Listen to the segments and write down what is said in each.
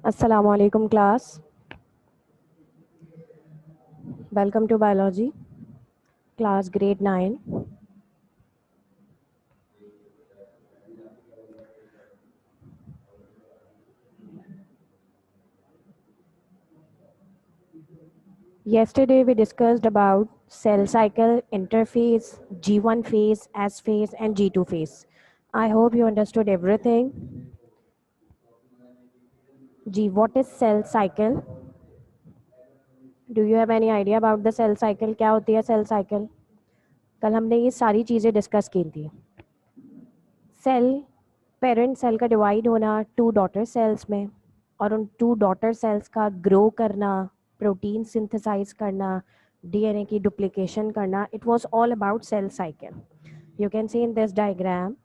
Assalamu alaikum class. Welcome to biology class grade 9. Yesterday we discussed about cell cycle, interphase, G1 phase, S phase and G2 phase. I hope you understood everything. G, what is cell cycle? Do you have any idea about the cell cycle? क्या होती है cell cycle? कल हमने ये सारी चीज़ें discuss की थी. सेल, पेरेंट सेल का डिवाइड होना 2 डॉटर सेल्स में और उन 2 डॉटर सेल्स का ग्रो करना, प्रोटीन सिंथेसाइज करना, डीएनए की डुप्लीकेशन करना. It was all about cell cycle. You can see in this diagram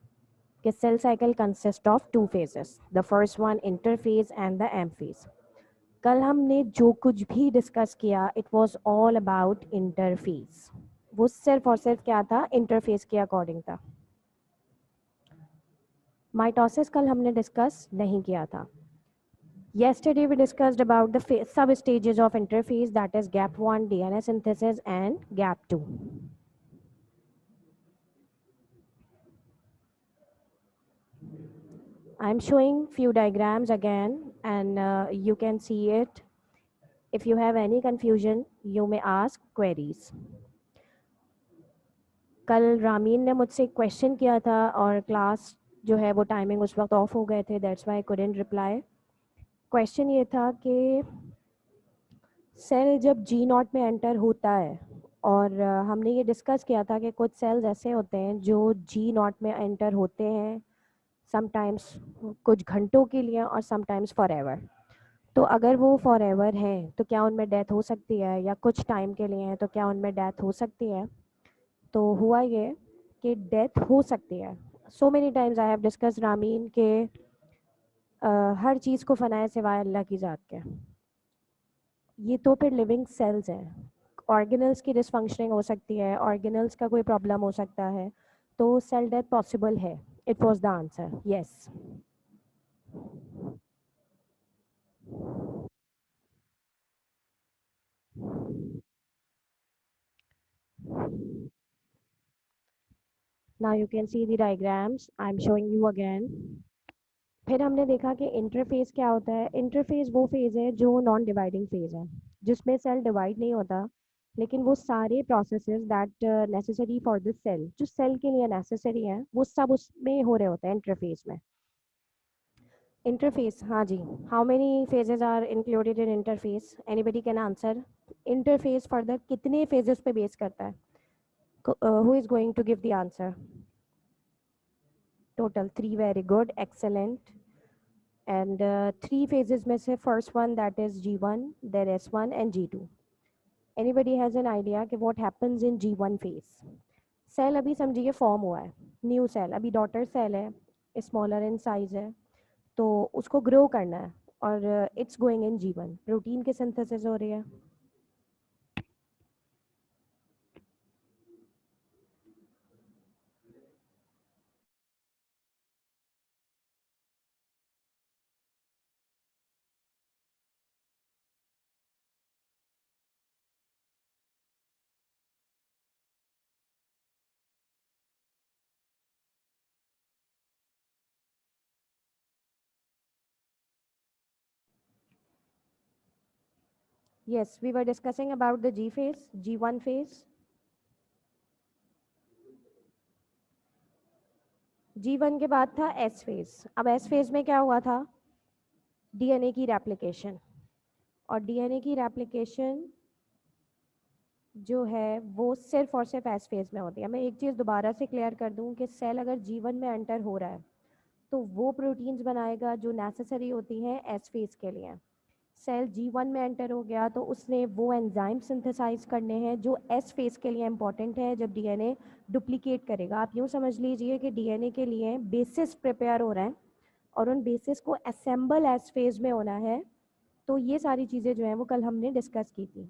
कि cell cycle consist of 2 phases. The first one interphase and the M phase. कल हमने जो कुछ भी डिस्कस किया it was all about interphase. वो सिर्फ और सिर्फ क्या था? इंटरफेज के अकॉर्डिंग था. माइटोसिस कल हमने डिस्कस नहीं किया था. Yesterday we discussed about the sub stages of interphase, that is gap 1 DNA synthesis and gap 2. I am showing few diagrams again and you can see it. If you have any confusion you may ask queries. कल रामीन ने मुझसे एक question किया था और class जो है वो टाइमिंग उस वक्त ऑफ हो गए थे, that's why I couldn't reply. Question ये था कि सेल जब जी नॉट में एंटर होता है और हमने ये डिस्कस किया था कि कुछ सेल्स ऐसे होते हैं जो जी नॉट में एंटर होते हैं समटाइम्स कुछ घंटों के लिए और समटाइम्स फॉर एवर. तो अगर वो फॉर एवर हैं तो क्या उनमें डेथ हो सकती है, या कुछ टाइम के लिए हैं तो क्या उनमें डेथ हो सकती है? तो हुआ ये कि डेथ हो सकती है. So many times I have discuss Ramin के हर चीज़ को फनाए सिवाय अल्लाह की ज़ात के. ये तो फिर लिविंग सेल्स हैं. ऑर्गेनल्स की डिसफंक्शनिंग हो सकती है, ऑर्गेनल्स का कोई प्रॉब्लम हो सकता है, तो सेल डेथ पॉसिबल है. It was the answer, yes. Now you can see the diagrams. I am showing you again. फिर हमने देखा कि इंटरफेज क्या होता है. इंटरफेज वो फेज है जो नॉन डिवाइडिंग फेज है, जिसमें सेल डिवाइड नहीं होता, लेकिन वो सारे processes that necessary for the cell, जो सेल के लिए नेसेसरी हैं, वो सब उसमें हो रहे होते हैं इंटरफेज में. इंटरफेस, हाँ जी. How many phases are included in interface? Anybody can answer. Interface further कितने फेजेस पे बेस करता है? Who is going to give the answer? Total 3. Very good, excellent. And 3 phases में से first one that is G1, then S1 and G2. Anybody has an idea कि what happens in G1 phase? Cell अभी समझिए form हुआ है, new cell, अभी daughter cell है, smaller in size है, तो उसको ग्रो करना है और it's going in G1. Protein की सिंथेसिस हो रही है. Yes, we were discussing about the G phase, G1 phase. G1 के बाद था S phase. अब S phase में क्या हुआ था? DNA की रेप्लिकेशन. और DNA की रेप्लिकेशन जो है वो सिर्फ और सिर्फ S phase में होती है. मैं एक चीज़ दोबारा से क्लियर कर दूं कि सेल अगर G1 में एंटर हो रहा है तो वो प्रोटीन्स बनाएगा जो नेसेसरी होती हैं S phase के लिए. सेल G1 में एंटर हो गया तो उसने वो एंजाइम सिंथेसाइज करने हैं जो S फेज के लिए इंपॉर्टेंट है जब डीएनए डुप्लीकेट करेगा. आप यूँ समझ लीजिए कि डीएनए के लिए बेसिस प्रिपेयर हो रहे हैं और उन बेसिस को असेंबल S फेज में होना है. तो ये सारी चीज़ें जो हैं वो कल हमने डिस्कस की थी.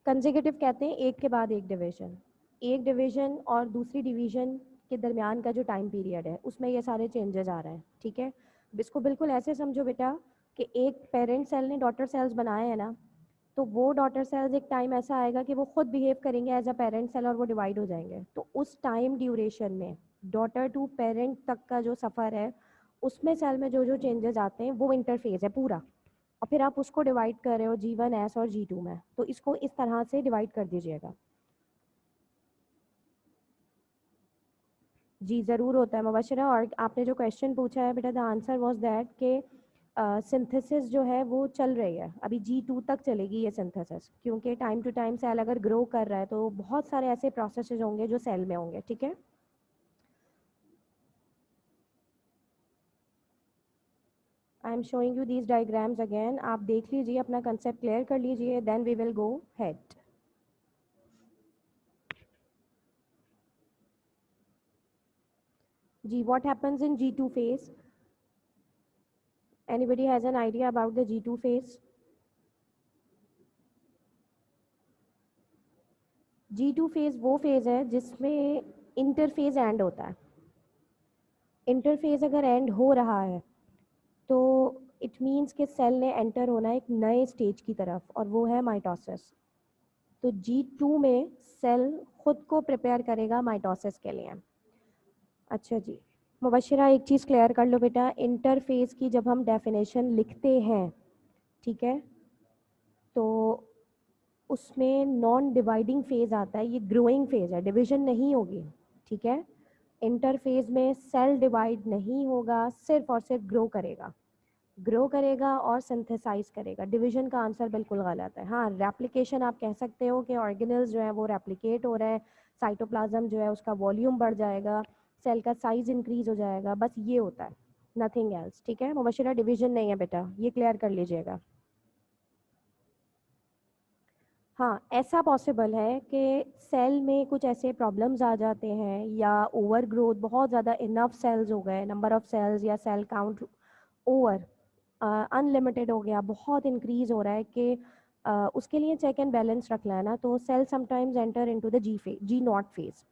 कंसेक्यूटिव कहते हैं एक के बाद एक डिवीजन. एक डिवीजन और दूसरी डिवीजन के दरमियान का जो टाइम पीरियड है उसमें ये सारे चेंजेस आ रहे हैं. ठीक है. इसको बिल्कुल ऐसे समझो बेटा कि एक पेरेंट सेल ने डॉटर सेल्स बनाए हैं ना, तो वो डॉटर सेल्स एक टाइम ऐसा आएगा कि वो खुद बिहेव करेंगे एज अ पेरेंट सेल और वो डिवाइड हो जाएंगे। तो उस टाइम ड्यूरेशन में डॉटर टू पेरेंट तक का जो सफ़र है, उसमें सेल में जो जो चेंजेस आते हैं वो इंटरफेज है पूरा। और फिर आप उसको डिवाइड कर रहे हो G1S और G2 में, तो इसको इस तरह से डिवाइड कर दीजिएगा। जी ज़रूर होता है मुबशरा। और आपने जो क्वेश्चन पूछा है बेटा, द आंसर वाज दैट के सिंथेसिस जो है वो चल रही है, अभी G2 तक चलेगी ये सिंथेसिस, क्योंकि टाइम टू टाइम सेल अगर ग्रो कर रहा है तो बहुत सारे ऐसे प्रोसेसेस होंगे जो सेल में होंगे। ठीक है, I am showing you these diagrams again, आप देख लीजिए, अपना कंसेप्ट क्लियर कर लीजिए, then we will go head. जी, what happens in G2 phase? Anybody has an idea about the G2 phase? G2 phase वो फेज है जिसमें इंटरफेज एंड होता है। इंटरफेज अगर एंड हो रहा है तो इट मीन्स कि सेल ने एंटर होना है एक नए स्टेज की तरफ, और वो है माइटोसिस। तो G2 में सेल खुद को प्रिपेयर करेगा माइटोसिस के लिए। अच्छा जी, मुबशिरा एक चीज़ क्लियर कर लो बेटा, इंटरफेज की जब हम डेफिनेशन लिखते हैं, ठीक है, तो उसमें नॉन डिवाइडिंग फेज आता है, ये ग्रोइंग फेज है, डिवीजन नहीं होगी। ठीक है, इंटरफेज में सेल डिवाइड नहीं होगा, सिर्फ और सिर्फ ग्रो करेगा, ग्रो करेगा और सिंथेसाइज करेगा। डिवीजन का आंसर बिल्कुल गलत है। हाँ, रेप्लिकेशन आप कह सकते हो कि ऑर्गेनल्स जो है वो रेप्लिकेट हो रहे हैं, साइटोप्लाज्म जो है उसका वॉल्यूम बढ़ जाएगा, सेल का साइज इंक्रीज हो जाएगा, बस ये होता है, नथिंग एल्स। ठीक है मुबशिरा, डिवीजन नहीं है बेटा, ये क्लियर कर लीजिएगा। हाँ, ऐसा पॉसिबल है कि सेल में कुछ ऐसे प्रॉब्लम्स आ जाते हैं, या ओवर ग्रोथ, बहुत ज़्यादा इनफ सेल्स हो गए, नंबर ऑफ सेल्स या सेल काउंट ओवर अनलिमिटेड हो गया, बहुत इंक्रीज हो रहा है कि उसके लिए चेक एंड बैलेंस रखना है ना, तो cell sometimes enter into the G naught phase.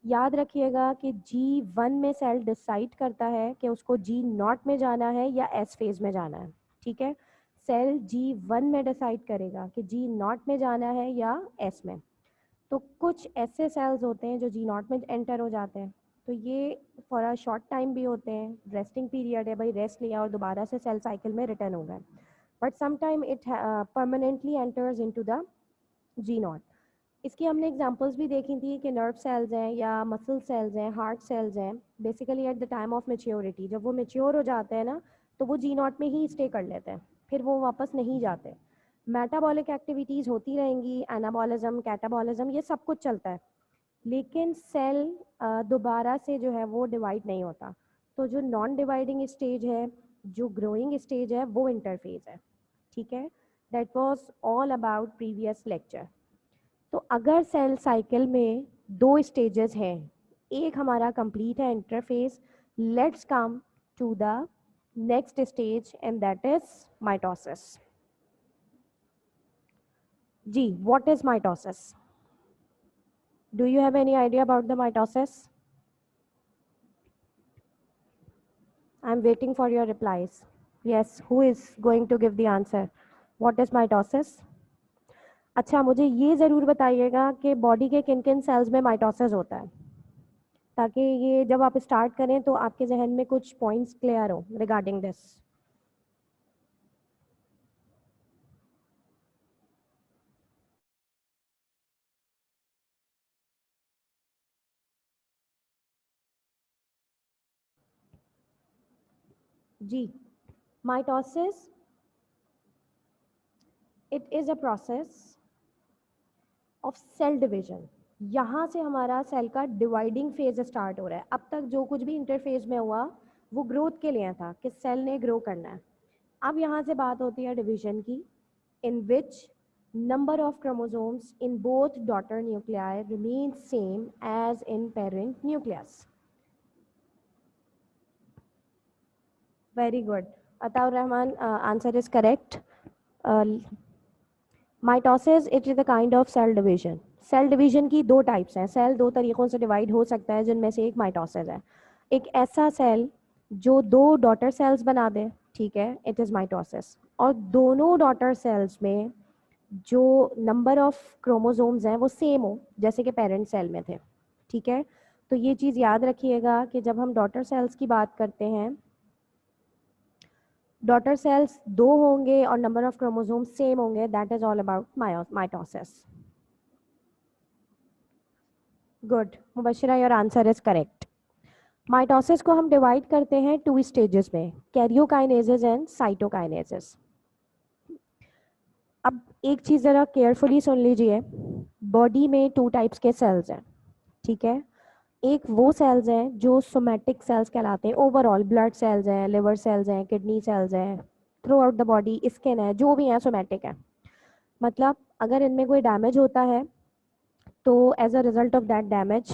याद रखिएगा कि G1 में सेल डिसाइड करता है कि उसको G0 में जाना है या S फेज में जाना है। ठीक है, सेल G1 में डिसाइड करेगा कि G0 में जाना है या S में। तो कुछ ऐसे सेल्स होते हैं जो G0 में एंटर हो जाते हैं, तो ये फॉर अ शॉर्ट टाइम भी होते हैं, रेस्टिंग पीरियड है भाई, रेस्ट लिया और दोबारा से सेल साइकिल में रिटर्न हो गए, but sometime it permanently enters into the G0। इसकी हमने एग्जांपल्स भी देखी थी कि नर्व सेल्स हैं या मसल सेल्स हैं, हार्ट सेल्स हैं, basically eight the time of maturity, जब वो मेच्योर हो जाते हैं ना, तो वो G0 में ही स्टे कर लेते हैं, फिर वो वापस नहीं जाते। मेटाबॉलिक एक्टिविटीज़ होती रहेंगी, एनाबॉलिज्म, कैटाबॉलिज्म, ये सब कुछ चलता है, लेकिन सेल दोबारा से जो है वो डिवाइड नहीं होता। तो जो नॉन डिवाइडिंग स्टेज है, जो ग्रोइंग स्टेज है, वो इंटरफेज है। ठीक है, that was all about previous lecture. तो अगर सेल साइकिल में दो स्टेजेस हैं, एक हमारा कंप्लीट है interphase, let's come to the next stage and that is mitosis. जी, what is mitosis? Do you have any idea about the mitosis? I am waiting for your replies. Yes, who is going to give the answer? What is mitosis? अच्छा, मुझे ये ज़रूर बताइएगा कि body के किन किन सेल्स में माइटोसिस होता है, ताकि ये जब आप स्टार्ट करें तो आपके जहन में कुछ पॉइंट्स क्लियर हो रिगार्डिंग दिस। जी, mitosis, it is a process of cell division. यहाँ से हमारा सेल का डिवाइडिंग फेज स्टार्ट हो रहा है। अब तक जो कुछ भी इंटरफेज में हुआ वो ग्रोथ के लिए था कि सेल ने ग्रो करना है। अब यहाँ से बात होती है डिवीजन की, in which number of chromosomes in both daughter nuclei remains same as in parent nucleus. Very good. Ataur Rahman, answer is correct. Mitosis, it is a kind of cell division. Cell division की दो types हैं, cell दो तरीक़ों से divide हो सकता है, जिनमें से एक माइटोसिस है। एक ऐसा सेल जो 2 डॉटर सेल्स बना दें, ठीक है, इट इज़ माइटोसिस। और दोनों डॉटर सेल्स में जो नंबर ऑफ क्रोमोसोम्स हैं वो सेम हो, जैसे कि पेरेंट सेल में थे, ठीक है। तो ये चीज़ याद रखिएगा कि जब हम डॉटर सेल्स की बात करते हैं, डॉटर सेल्स 2 होंगे और नंबर ऑफ क्रोमोसोम सेम होंगे, that is all about mitosis. Good Mubashira, your answer is correct. Mitosis को हम डिवाइड करते हैं 2 स्टेजेस में, कैरियोकाइनेसिस एंड साइटोकाइनेसिस। अब एक चीज़ ज़रा केयरफुली सुन लीजिए, बॉडी में 2 टाइप्स के सेल्स हैं, ठीक है। एक वो सेल्स हैं जो सोमैटिक सेल्स कहलाते हैं, ओवरऑल ब्लड सेल्स हैं, लिवर सेल्स हैं, किडनी सेल्स हैं, through out the body skin है, जो भी है सोमैटिक है। मतलब अगर इनमें कोई डैमेज होता है तो as a result of that damage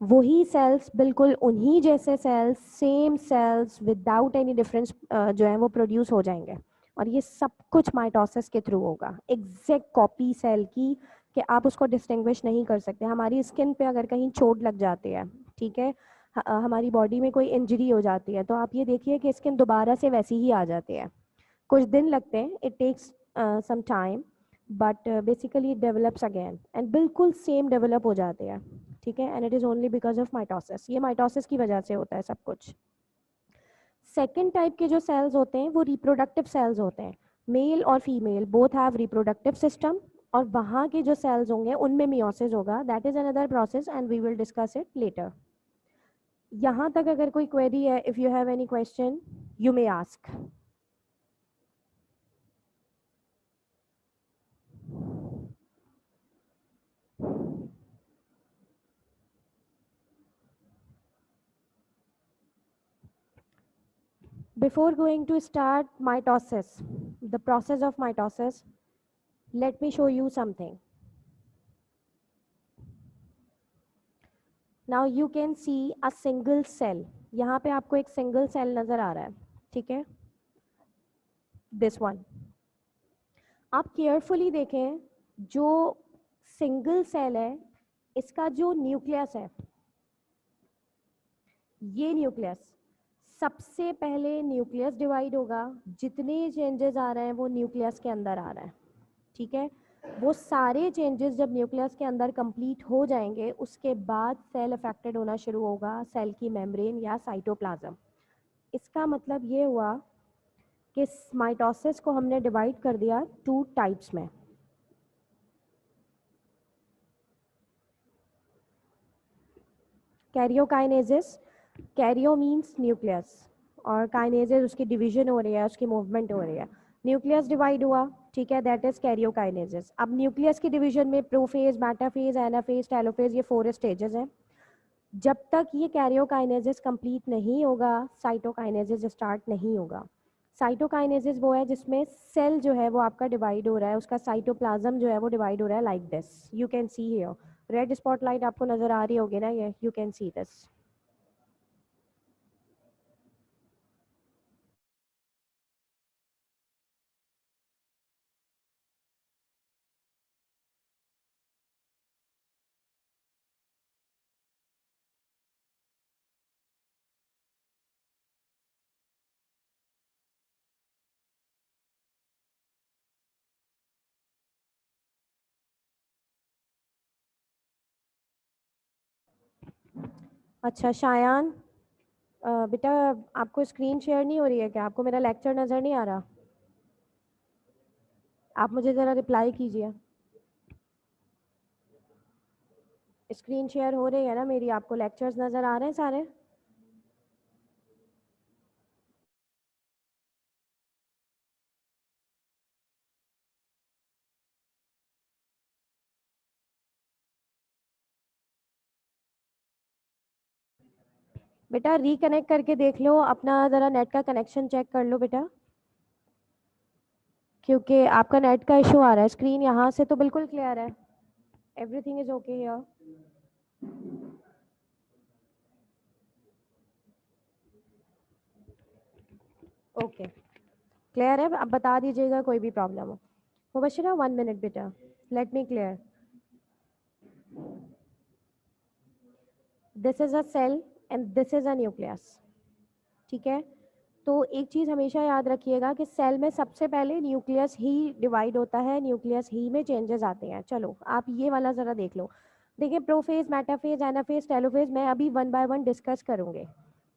वही सेल्स, बिल्कुल उन्हीं जैसे cells, same cells without any difference जो है वो प्रोड्यूस हो जाएंगे। और ये सब कुछ माइटोसिस के थ्रू होगा, एग्जैक्ट कॉपी सेल की, कि आप उसको डिस्टिंग्विश नहीं कर सकते। हमारी स्किन पे अगर कहीं चोट लग जाती है, ठीक है, हमारी बॉडी में कोई इंजरी हो जाती है, तो आप ये देखिए कि स्किन दोबारा से वैसी ही आ जाती है। कुछ दिन लगते हैं, it takes some time, but basically it develops again and बिल्कुल सेम डेवलप हो जाते हैं, ठीक है। And it is only because of mitosis, ये माइटोसिस की वजह से होता है सब कुछ। सेकेंड टाइप के जो सेल्स होते हैं वो रिप्रोडक्टिव सेल्स होते हैं, मेल और female both have reproductive system, और वहाँ के जो सेल्स होंगे उनमें मियोसिस होगा, that is another process and we will discuss it later. यहाँ तक अगर कोई क्वेरी है, if you have any question you may ask. Before going to start mitosis, the process of mitosis, let me show you something. Now you can see a single cell. यहाँ पे आपको एक single cell नज़र आ रहा है, ठीक है, this one. आप carefully देखें, जो single cell है, इसका जो nucleus है, ये nucleus, सबसे पहले न्यूक्लियस डिवाइड होगा, जितने चेंजेस आ रहे हैं वो न्यूक्लियस के अंदर आ रहा है, ठीक है। वो सारे चेंजेस जब न्यूक्लियस के अंदर कंप्लीट हो जाएंगे, उसके बाद सेल अफेक्टेड होना शुरू होगा, सेल की मेम्ब्रेन या साइटोप्लाज्म। इसका मतलब ये हुआ कि माइटोसिस को हमने डिवाइड कर दिया 2 टाइप्स में। कैरियोकाइनेसिस, कैरियो मीन्स न्यूक्लियस, और काइनेसिस उसकी डिवीजन हो रही है, उसकी मूवमेंट हो रही है। न्यूक्लियस डिवाइड हुआ, ठीक है, दैट इज कैरियोकाइनेसिस। अब न्यूक्लियस की डिवीजन में प्रोफेज, मेटाफेज, एनाफेज, टेलोफेज, ये 4 स्टेजेस हैं। जब तक ये कैरियोकाइनेसिस कंप्लीट नहीं होगा, साइटोकाइनेसिस स्टार्ट नहीं होगा। साइटोकाइनेसिस वो है जिसमें सेल जो है वो आपका डिवाइड हो रहा है, उसका साइटोप्लाज्म जो है वो डिवाइड हो रहा है, like this you can see here. Red spotlight आपको नजर आ रही होगी ना, ये यू कैन सी दिस। अच्छा शायान, बेटा आपको स्क्रीन शेयर नहीं हो रही है क्या? आपको मेरा लेक्चर नज़र नहीं आ रहा? आप मुझे ज़रा रिप्लाई कीजिए। स्क्रीन शेयर हो रही है ना मेरी? आपको लेक्चर्स नज़र आ रहे हैं सारे? बेटा रिकनेक्ट करके देख लो अपना, ज़रा नेट का कनेक्शन चेक कर लो बेटा, क्योंकि आपका नेट का इशू आ रहा है। स्क्रीन यहाँ से तो बिल्कुल क्लियर है, everything is okay here. Okay clear है, अब बता दीजिएगा कोई भी प्रॉब्लम हो। मुबशिरा 1 मिनट बेटा, let me clear. This is a cell and this is a nucleus, ठीक है, तो एक चीज़ हमेशा याद रखिएगा कि सेल में सबसे पहले न्यूक्लियस ही डिवाइड होता है, न्यूक्लियस ही में चेंजेस आते हैं। चलो आप ये वाला ज़रा देख लो। देखिए प्रोफेज, मेटाफेज, एनाफेज, टेलोफेज मैं अभी वन बाय वन डिस्कस करूँगे।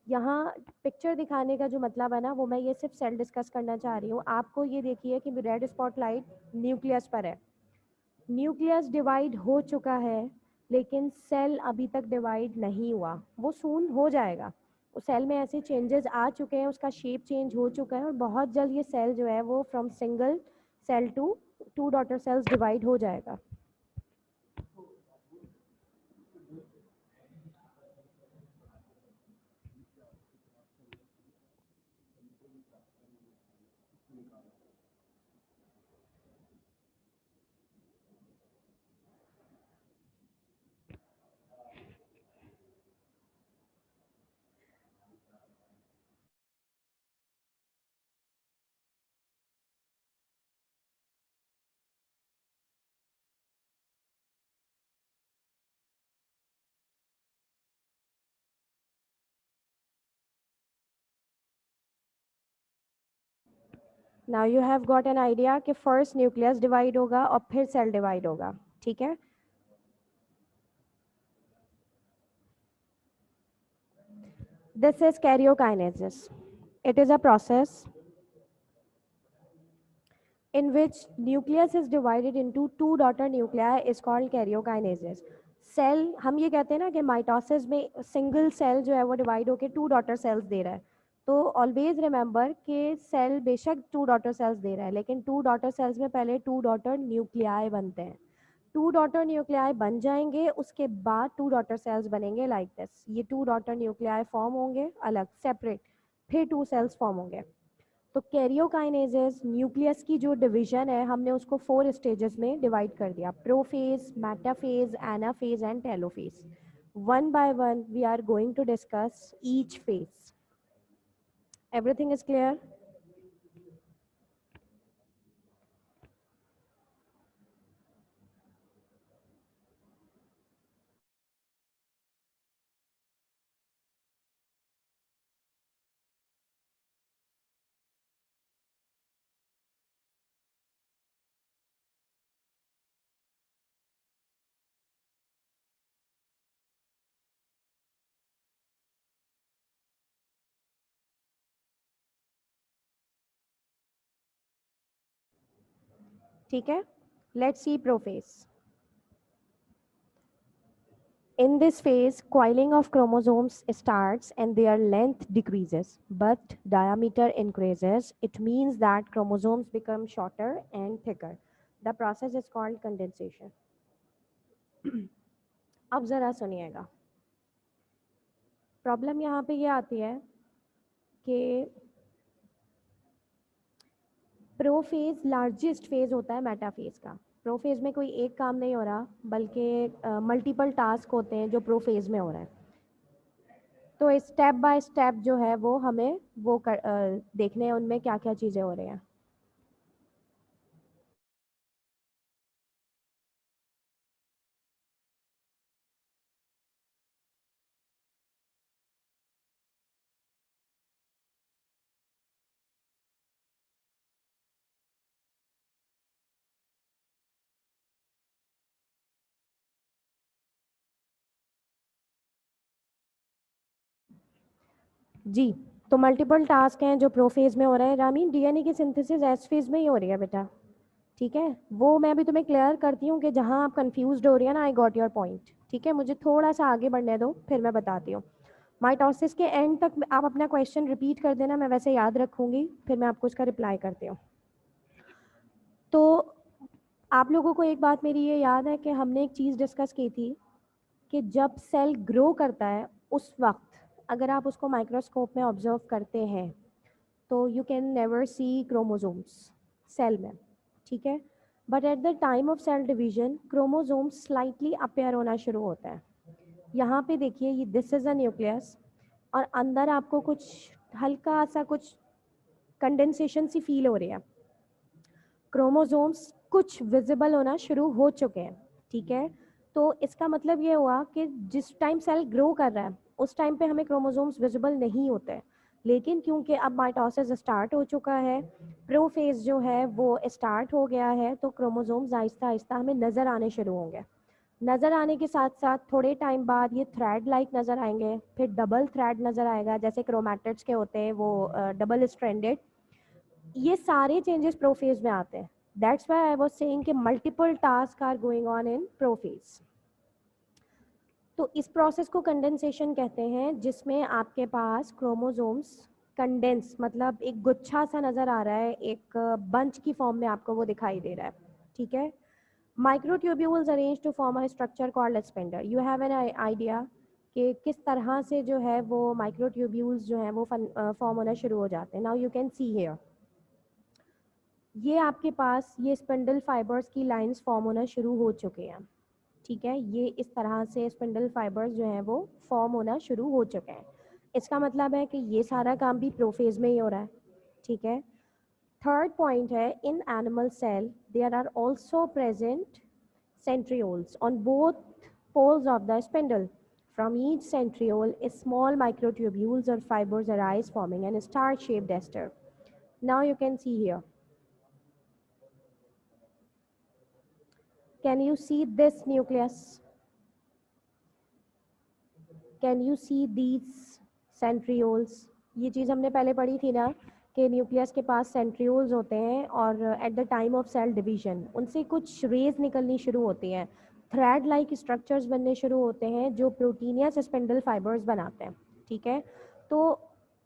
यहाँ पिक्चर दिखाने का जो मतलब है ना, वो मैं ये सिर्फ सेल डिस्कस करना चाह रही हूँ। आपको ये देखिए कि रेड स्पॉटलाइट न्यूक्लियस पर है। न्यूक्लियस डिवाइड हो चुका है, लेकिन सेल अभी तक डिवाइड नहीं हुआ, वो सून हो जाएगा। उस सेल में ऐसे चेंजेस आ चुके हैं, उसका शेप चेंज हो चुका है और बहुत जल्द ये सेल जो है वो from single cell to two daughter cells divide हो जाएगा। Now you have got an idea कि फर्स्ट न्यूक्लियस डिवाइड होगा और फिर सेल डिवाइड होगा। ठीक है, this is karyokinesis. It is a process in which nucleus is divided into two daughter nuclei is called karyokinesis. Cell हम ये कहते हैं ना कि माइटोसिस में सिंगल सेल जो है वो डिवाइड होकर टू डॉटर सेल्स दे रहा है। तो ऑलवेज रिमेंबर कि सेल बेशक टू डॉटर सेल्स दे रहा है, लेकिन टू डॉटर सेल्स में पहले टू डॉटर न्यूक्लियाई बनते हैं। टू डॉटर न्यूक्लियाई बन जाएंगे, उसके बाद टू डॉटर सेल्स बनेंगे लाइक दिस। ये टू डॉटर न्यूक्लियाई फॉर्म होंगे अलग सेपरेट, फिर टू सेल्स फॉर्म होंगे। तो कैरियोकाइनेजेस न्यूक्लियस की जो डिवीजन है हमने उसको 4 स्टेजेस में डिवाइड कर दिया, prophase, metaphase, anaphase and telophase. One by one we are going to discuss each phase. Everything is clear? ठीक है, let's see prophase. In this phase, coiling of chromosomes starts and their length decreases, but diameter increases. It means that chromosomes become shorter and thicker. The process is called condensation. अब ज़रा सुनिएगा, problem यहाँ पे ये आती है कि prophase largest phase होता है मेटाफेज का। प्रोफेज में कोई एक काम नहीं हो रहा, बल्कि मल्टीपल टास्क होते हैं जो प्रोफेज में हो रहा है। तो स्टेप बाय स्टेप जो है वो हमें देखने हैं उनमें क्या क्या चीज़ें हो रही हैं। जी, तो मल्टीपल टास्क हैं जो प्रोफेज में हो रहे हैं। रामी, डीएनए की सिंथेसिस एस फेज में ही हो रही है बेटा। ठीक है, वो मैं भी तुम्हें क्लियर करती हूँ कि जहाँ आप कंफ्यूज हो रही है ना, आई गॉट योर पॉइंट। ठीक है, मुझे थोड़ा सा आगे बढ़ने दो, फिर मैं बताती हूँ। माइटोसिस के एंड तक आप अपना क्वेश्चन रिपीट कर देना, मैं वैसे याद रखूँगी, फिर मैं आपको इसका रिप्लाई करती हूँ। तो आप लोगों को एक बात मेरी ये याद है कि हमने एक चीज़ डिस्कस की थी कि जब सेल ग्रो करता है उस वक्त अगर आप उसको माइक्रोस्कोप में ऑब्जर्व करते हैं तो you can never see chromosomes cell में। ठीक है, but at the time of cell division chromosomes slightly appear होना शुरू होता है। यहाँ पे देखिए, ये दिस इज अ न्यूक्लियस और अंदर आपको कुछ हल्का सा कुछ कंडेंसेशन सी फील हो रही है। क्रोमोसोम्स कुछ विजिबल होना शुरू हो चुके हैं। ठीक है, तो इसका मतलब ये हुआ कि जिस टाइम सेल ग्रो कर रहा है उस टाइम पे हमें क्रोमोसोम्स विजिबल नहीं होते हैं, लेकिन क्योंकि अब माइटोसिस स्टार्ट हो चुका है, प्रोफेज जो है वो स्टार्ट हो गया है, तो क्रोमोसोम्स आहिस्ता आहिस्ता हमें नज़र आने शुरू होंगे। नज़र आने के साथ साथ थोड़े टाइम बाद ये थ्रेड लाइक नज़र आएंगे, फिर डबल थ्रेड नज़र आएगा, जैसे क्रोमैटिड्स के होते हैं वो डबल स्ट्रैंडेड। ये सारे चेंजेस प्रोफेज में आते हैं। That's why I was saying कि multiple task are going on in prophase. तो इस प्रोसेस को कंडेंसेशन कहते हैं, जिसमें आपके पास क्रोमोसोम्स कंडेंस मतलब एक गुच्छा सा नज़र आ रहा है, एक बंच की फॉर्म में आपको वो दिखाई दे रहा है, ठीक है। Microtubules arrange to form a structure called spindle. You have an idea कि किस तरह से जो है वो माइक्रोट्यूब्यूल्स जो हैं वो फॉर्म होना शुरू हो जाते हैं। Now you can see here, ये आपके पास ये स्पिंडल फाइबर्स की लाइंस फॉर्म होना शुरू हो चुके हैं, ठीक है। ये इस तरह से स्पिंडल फाइबर्स जो हैं वो फॉर्म होना शुरू हो चुके हैं। इसका मतलब है कि ये सारा काम भी प्रोफेज में ही हो रहा है, ठीक है। थर्ड पॉइंट है, in animal cell there are also present centrioles on both poles of the spindle. From each centriole, small microtubules or fibers arise, forming an star-shaped ester. Now you can see here. Can you see this nucleus? Can you see these centrioles? ये चीज़ हमने पहले पढ़ी थी ना कि nucleus के पास centrioles होते हैं और at the time of cell division उनसे कुछ रेज निकलनी शुरू होती हैं, थ्रेड लाइक स्ट्रक्चर्स बनने शुरू होते हैं जो प्रोटीनियस स्पिंडल फाइबर्स बनाते हैं, ठीक है। तो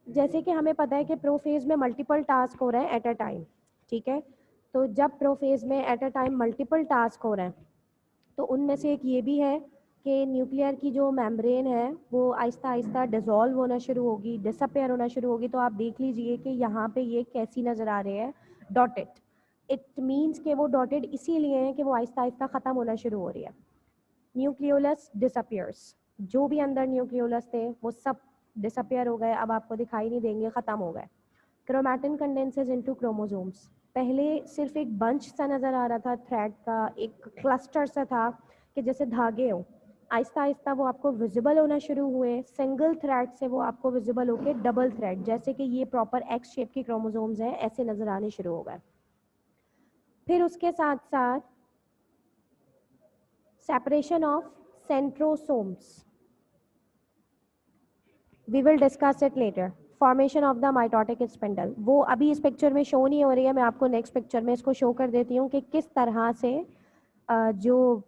जैसे कि हमें पता है कि प्रोफेज में मल्टीपल टास्क हो रहे हैं एट अ टाइम, ठीक है। तो जब प्रोफेज में at a time multiple task हो रहे हैं, तो उनमें से एक ये भी है कि न्यूक्लियर की जो मेम्ब्रेन है वो आहिस्ता आहिस्ता डिज़ोल्व होना शुरू होगी, डिसअपेयर होना शुरू होगी। तो आप देख लीजिए कि यहाँ पे ये कैसी नज़र आ रहे हैं, डॉटेड। इट मीन्स कि वो डॉटेड इसीलिए हैं कि वो आहिस्ता आहिस्ता ख़त्म होना शुरू हो रही है। न्यूक्लियोलस डिसअपियर्स, जो भी अंदर न्यूक्लियोलस थे वो सब डिसअपियर हो गए, अब आपको दिखाई नहीं देंगे, ख़त्म हो गए। Chromatin condenses into chromosomes. पहले सिर्फ एक बंच सा नज़र आ रहा था थ्रेड का, एक क्लस्टर सा था कि जैसे धागे हो। आहिस्ता आहिस्ता वो आपको विजिबल होना शुरू हुए, सिंगल थ्रेड से वो आपको विजिबल होके डबल थ्रेड, जैसे कि ये प्रॉपर एक्स शेप की क्रोमोसोम्स हैं, ऐसे नज़र आने शुरू हो गए। फिर उसके साथ साथ separation of centrosomes, we will discuss it later. Formation of the mitotic spindle, वो अभी इस पिक्चर में शो नहीं हो रही है, मैं आपको नेक्स्ट पिक्चर में इसको शो कर देती हूँ कि किस तरह से जो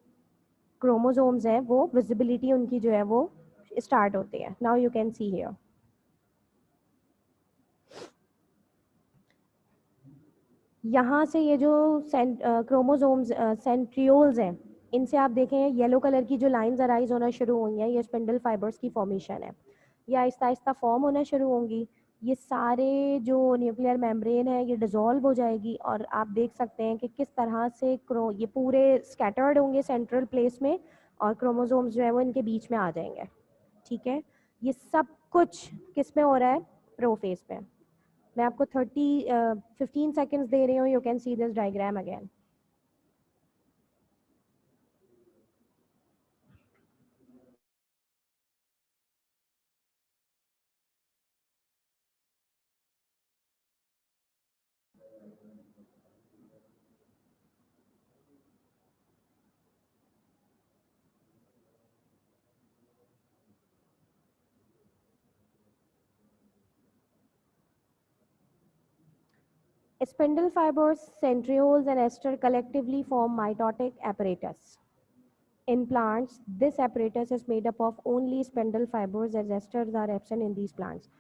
क्रोमोसोम्स हैं वो विजिबिलिटी उनकी जो है वो स्टार्ट होती है। Now you can see here, यहाँ से ये जो क्रोमोसोम्स सेंट्रियोल्स हैं, इनसे आप देखें येलो कलर की जो लाइंस अराइज होना शुरू हुई हैं, ये स्पिंडल फाइबर्स की फॉर्मेशन है। ये आहिस्ता आहिस्ता फॉर्म होना शुरू होंगी। ये सारे जो न्यूक्लियर मेम्ब्रेन है ये डिज़ोल्व हो जाएगी, और आप देख सकते हैं कि किस तरह से ये पूरे स्कैटर्ड होंगे सेंट्रल प्लेस में, और क्रोमोसोम्स जो है वो इनके बीच में आ जाएंगे, ठीक है। ये सब कुछ किस में हो रहा है, प्रोफेज में। मैं आपको 15 सेकेंड्स दे रही हूँ, you can see this diagram again. Spindle fibers, centrioles, and ester collectively form mitotic apparatus. In plants, this apparatus is made up of only spindle fibers, as esters are absent in these plants.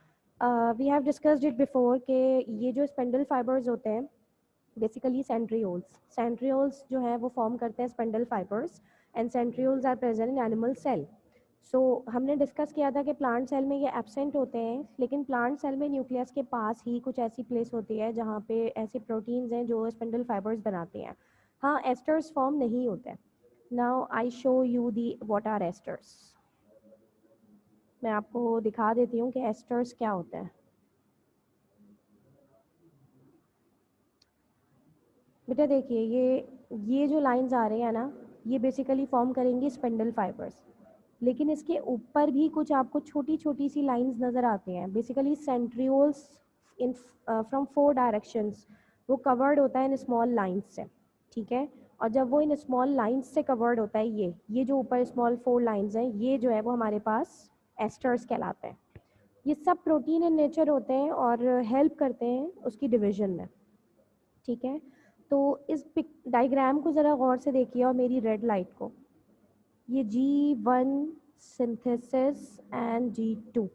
We have discussed it before कि ये जो spindle fibers होते हैं basically centrioles जो है वो form करते हैं spindle fibres, and centrioles are present in animal cell. So हमने डिस्कस किया था कि प्लांट सेल में ये एब्सेंट होते हैं, लेकिन प्लांट सेल में न्यूक्लियस के पास ही कुछ ऐसी प्लेस होती है जहाँ पे ऐसे प्रोटीन्स हैं जो स्पिंडल फाइबर्स बनाते हैं। हाँ, एस्टर्स फॉर्म नहीं होते। Now I show you the what are asters. मैं आपको दिखा देती हूँ कि एस्टर्स क्या होते हैं। बेटा देखिए, ये जो लाइंस आ रही है ना, ये बेसिकली फॉर्म करेंगी स्पिंडल फाइबर्स। लेकिन इसके ऊपर भी कुछ आपको छोटी छोटी सी लाइंस नज़र आती हैं। Basically centrioles in from 4 directions वो कवर्ड होता है इन स्मॉल लाइंस से, ठीक है। और जब वो इन स्मॉल लाइंस से कवर्ड होता है, ये जो ऊपर स्मॉल 4 लाइंस हैं, ये जो है वो हमारे पास एस्टर्स कहलाते हैं। ये सब प्रोटीन इन नेचर होते हैं और हेल्प करते हैं उसकी डिवीजन में, ठीक है। तो इस डायग्राम को ज़रा गौर से देखिए और मेरी रेड लाइट को। ये G1 सिंथेसिस एंड G2,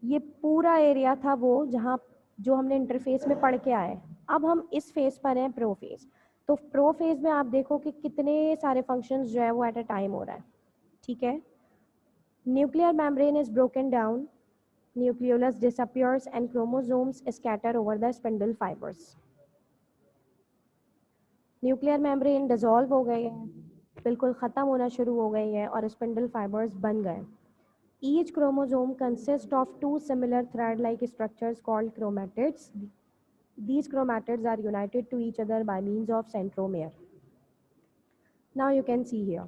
ये पूरा एरिया था वो जहाँ जो हमने इंटरफेस में पढ़ के आए। अब हम इस फेज पर हैं, प्रो फेज। तो प्रो फेज में आप देखो कि कितने सारे फंक्शंस जो है वो एट अ टाइम हो रहा है, ठीक है। Nuclear membrane is broken down, nucleolus disappears and chromosomes scatter over the spindle fibers. Nuclear membrane dissolve हो गई है, बिल्कुल ख़त्म होना शुरू हो गई है और स्पिंडल फाइबर्स बन गए। Each chromosome consists of two similar thread-like structures called chromatids. These chromatids are united to each other by means of centromere. Now you can see here.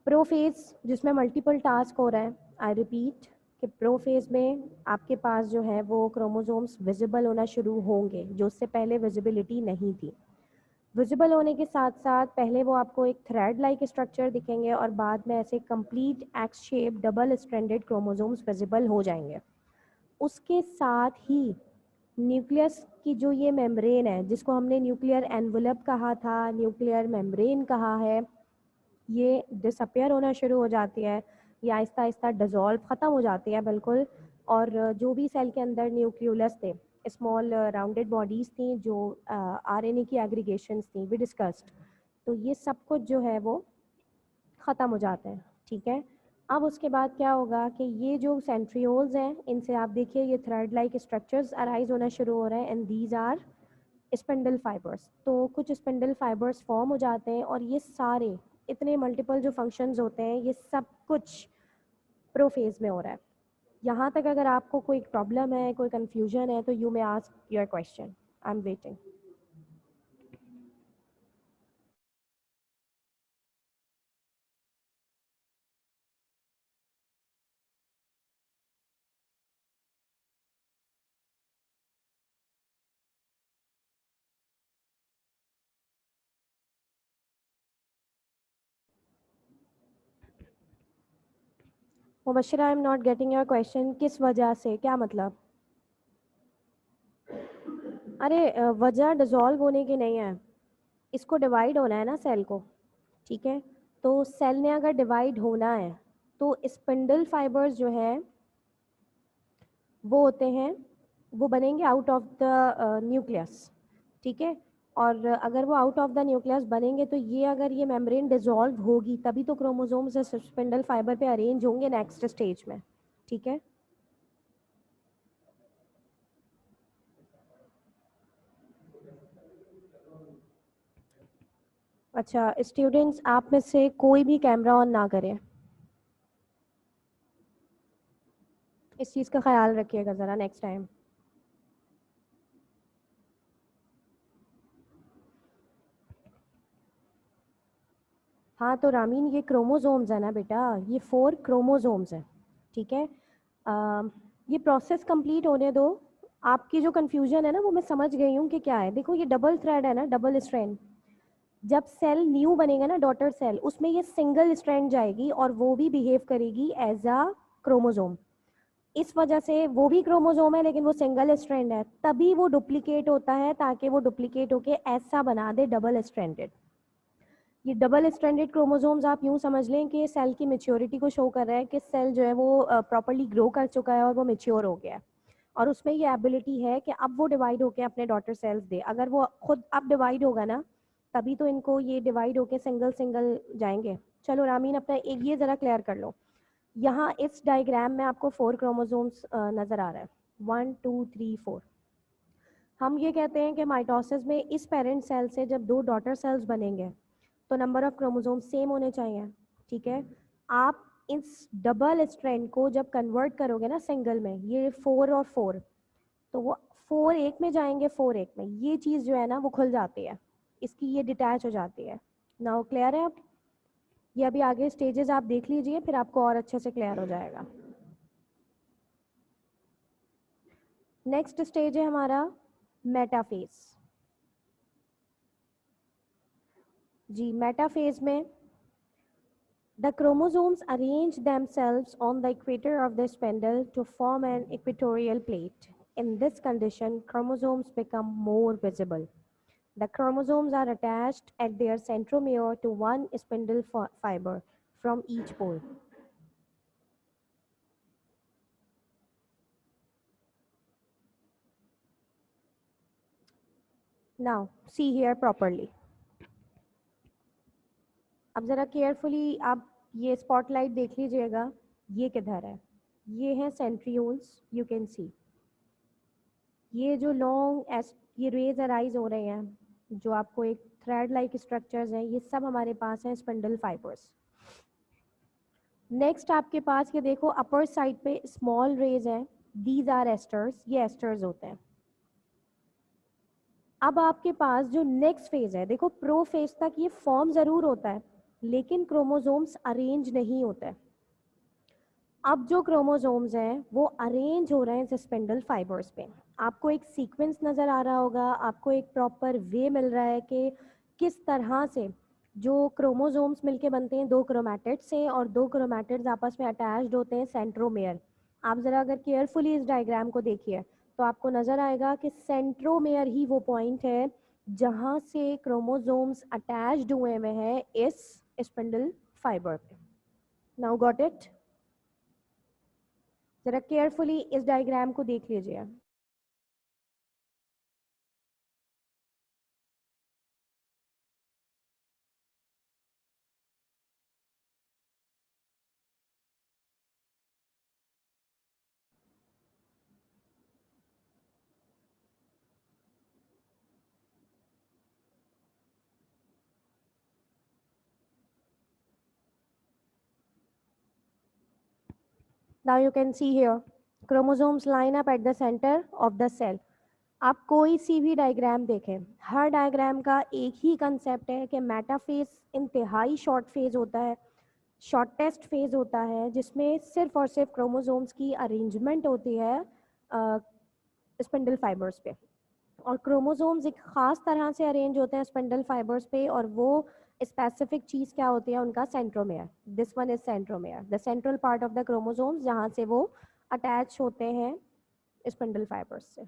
Prophase जिसमें मल्टीपल टास्क हो रहा है, I repeat कि prophase में आपके पास जो है वो क्रोमोसोम्स विजिबल होना शुरू होंगे, जो उससे पहले विजिबिलिटी नहीं थी। विजिबल होने के साथ साथ पहले वो आपको एक थ्रेड लाइक स्ट्रक्चर दिखेंगे और बाद में ऐसे complete x shape double stranded chromosomes visible हो जाएंगे। उसके साथ ही न्यूक्लियस की जो ये मेम्ब्रेन है, जिसको हमने न्यूक्लियर एनवलप कहा था, न्यूक्लियर मेम्ब्रेन कहा है, ये डिसअपियर होना शुरू हो जाती है, या आहिस्ता आहिस्ता डिज़ोल्व ख़त्म हो जाती है बिल्कुल। और जो भी सेल के अंदर न्यूक्लियोलस थे, स्मॉल राउंडेड बॉडीज़ थी जो आरएनए की एग्रीगेशंस थी, वी डिस्कस्ड। तो ये सब कुछ जो है वो ख़त्म हो जाते हैं, ठीक है। अब उसके बाद क्या होगा कि ये जो सेंट्रियोल्स हैं, इनसे आप देखिए ये थ्रेड लाइक स्ट्रक्चर्स अराइज होना शुरू हो रहे हैं, and these are spindle fibres. तो कुछ स्पिंडल फाइबर्स फॉर्म हो जाते हैं और ये सारे इतने मल्टीपल जो फंक्शंस होते हैं, ये सब कुछ प्रोफेज में हो रहा है। यहाँ तक अगर आपको कोई प्रॉब्लम है, कोई कंफ्यूजन है, तो you may ask your question, I am waiting. Mubashira, I am not getting your question. किस वजह से, क्या मतलब? अरे वजह डिज़ोल्व होने की नहीं है, इसको डिवाइड होना है ना सेल को, ठीक है। तो सेल ने अगर डिवाइड होना है तो स्पिंडल फाइबर्स जो है वो होते हैं, वो बनेंगे आउट ऑफ द न्यूक्लियस, ठीक है। और अगर वो आउट ऑफ द न्यूक्लियस बनेंगे तो ये अगर ये मेम्ब्रेन डिसॉल्व होगी तभी तो क्रोमोसोम्स स्पिंडल फाइबर पे अरेंज होंगे नेक्स्ट स्टेज में, ठीक है। अच्छा स्टूडेंट्स, आप में से कोई भी कैमरा ऑन ना करें, इस चीज़ का ख्याल रखिएगा ज़रा नेक्स्ट टाइम। हाँ तो रामीन, ये क्रोमोसोम्स है ना बेटा, ये 4 क्रोमोसोम्स हैं, ठीक है। ये प्रोसेस कंप्लीट होने दो। आपकी जो कंफ्यूजन है ना वो मैं समझ गई हूँ कि क्या है। देखो ये डबल थ्रेड है ना, डबल स्ट्रैंड। जब सेल न्यू बनेगा ना, डॉटर सेल, उसमें ये सिंगल स्ट्रैंड जाएगी और वो भी बिहेव करेगी एज अ क्रोमोसोम। इस वजह से वो भी क्रोमोसोम है लेकिन वो सिंगल स्ट्रैंड है, तभी वो डुप्लीकेट होता है, ताकि वो डुप्लीकेट होके ऐसा बना दे डबल स्ट्रैंडेड। ये डबल स्ट्रैंडेड क्रोमोसोम्स आप यूँ समझ लें कि सेल की मेच्योरिटी को शो कर रहा है कि सेल जो है वो प्रॉपरली ग्रो कर चुका है और वो मेच्योर हो गया है। और उसमें ये एबिलिटी है कि अब वो डिवाइड होकर अपने डॉटर सेल्स दे। अगर वो खुद अब डिवाइड होगा ना, तभी तो इनको ये डिवाइड होके सिंगल सिंगल जाएंगे। चलो रामीन, अपना एक ये ज़रा क्लियर कर लो। यहाँ इस डायग्राम में आपको 4 क्रोमोसोम्स नज़र आ रहा है, 1 2 3 4। हम ये कहते हैं कि माइटोसिस में इस पेरेंट सेल से जब 2 डॉटर सेल्स बनेंगे तो नंबर ऑफ क्रोमोसोम सेम होने चाहिए, ठीक है। आप इस डबल स्ट्रैंड को जब कन्वर्ट करोगे ना सिंगल में, ये 4 और 4, तो वो 4 एक में जाएंगे, 4 एक में, ये चीज़ जो है ना वो खुल जाती है, इसकी ये डिटैच हो जाती है। नाउ क्लियर है अब? ये अभी आगे स्टेजेस आप देख लीजिए, फिर आपको और अच्छे से क्लियर हो जाएगा। नेक्स्ट स्टेज है हमारा मेटाफेज। जी, मेटाफेज में the chromosomes arrange themselves on the equator of the spindle to form an equatorial plate. In this condition, chromosomes become more visible. The chromosomes are attached at their centromere to one spindle fiber from each pole. Now, see here properly. अब ज़रा carefully आप ये spotlight देख लीजिएगा, ये किधर है? ये हैं सेंट्रियोल्स, यू कैन सी। ये जो लॉन्ग ये रेज अराइज हो रहे हैं, जो आपको एक थ्रेड लाइक स्ट्रक्चर्स हैं, ये सब हमारे पास हैं स्पिंडल फाइबर्स। नेक्स्ट आपके पास ये देखो अपर साइड पे स्मॉल रेज हैं, दीज आर एस्टर्स, ये एस्टर्स होते हैं। अब आपके पास जो नेक्स्ट फेज है, देखो प्रो फेज तक ये फॉर्म जरूर होता है, लेकिन क्रोमोसोम्स अरेंज नहीं होते हैं। अब जो क्रोमोसोम्स हैं वो अरेंज हो रहे हैं स्पिंडल फाइबर्स पे। आपको एक सीक्वेंस नज़र आ रहा होगा, आपको एक प्रॉपर वे मिल रहा है कि किस तरह से जो क्रोमोसोम्स मिलके बनते हैं दो क्रोमैटिड्स से, और दो क्रोमैटिड्स आपस में अटैच्ड होते हैं सेंट्रोमेयर। आप ज़रा अगर केयरफुली इस डायग्राम को देखिए तो आपको नज़र आएगा कि सेंट्रोमेयर ही वो पॉइंट है जहाँ से क्रोमोसोम्स अटैच्ड हुए हुए हैं इस स्पिंडल फाइबर पे। Now got it? जरा केयरफुली इस डायग्राम को देख लीजिए। Now you can see here chromosomes line up at the center of the cell. आप कोई सी भी डायग्राम देखें, हर डायग्राम का एक ही कंसेप्ट है कि मेटाफेज इंतहाई शॉर्ट फेज होता है, शॉर्टेस्ट फेज होता है, जिसमें सिर्फ और सिर्फ क्रोमोसोम्स की अरेंजमेंट होती है स्पिंडल फाइबर्स पे। और क्रोमोसोम्स एक ख़ास तरह से अरेंज होते हैं स्पिंडल फाइबर्स पे, और वो स्पेसिफिक चीज़ क्या होती है उनका? Centromere. This one is centromere, the central part of the chromosomes, जहाँ से वो अटैच होते हैं स्पिंडल फाइबर्स से।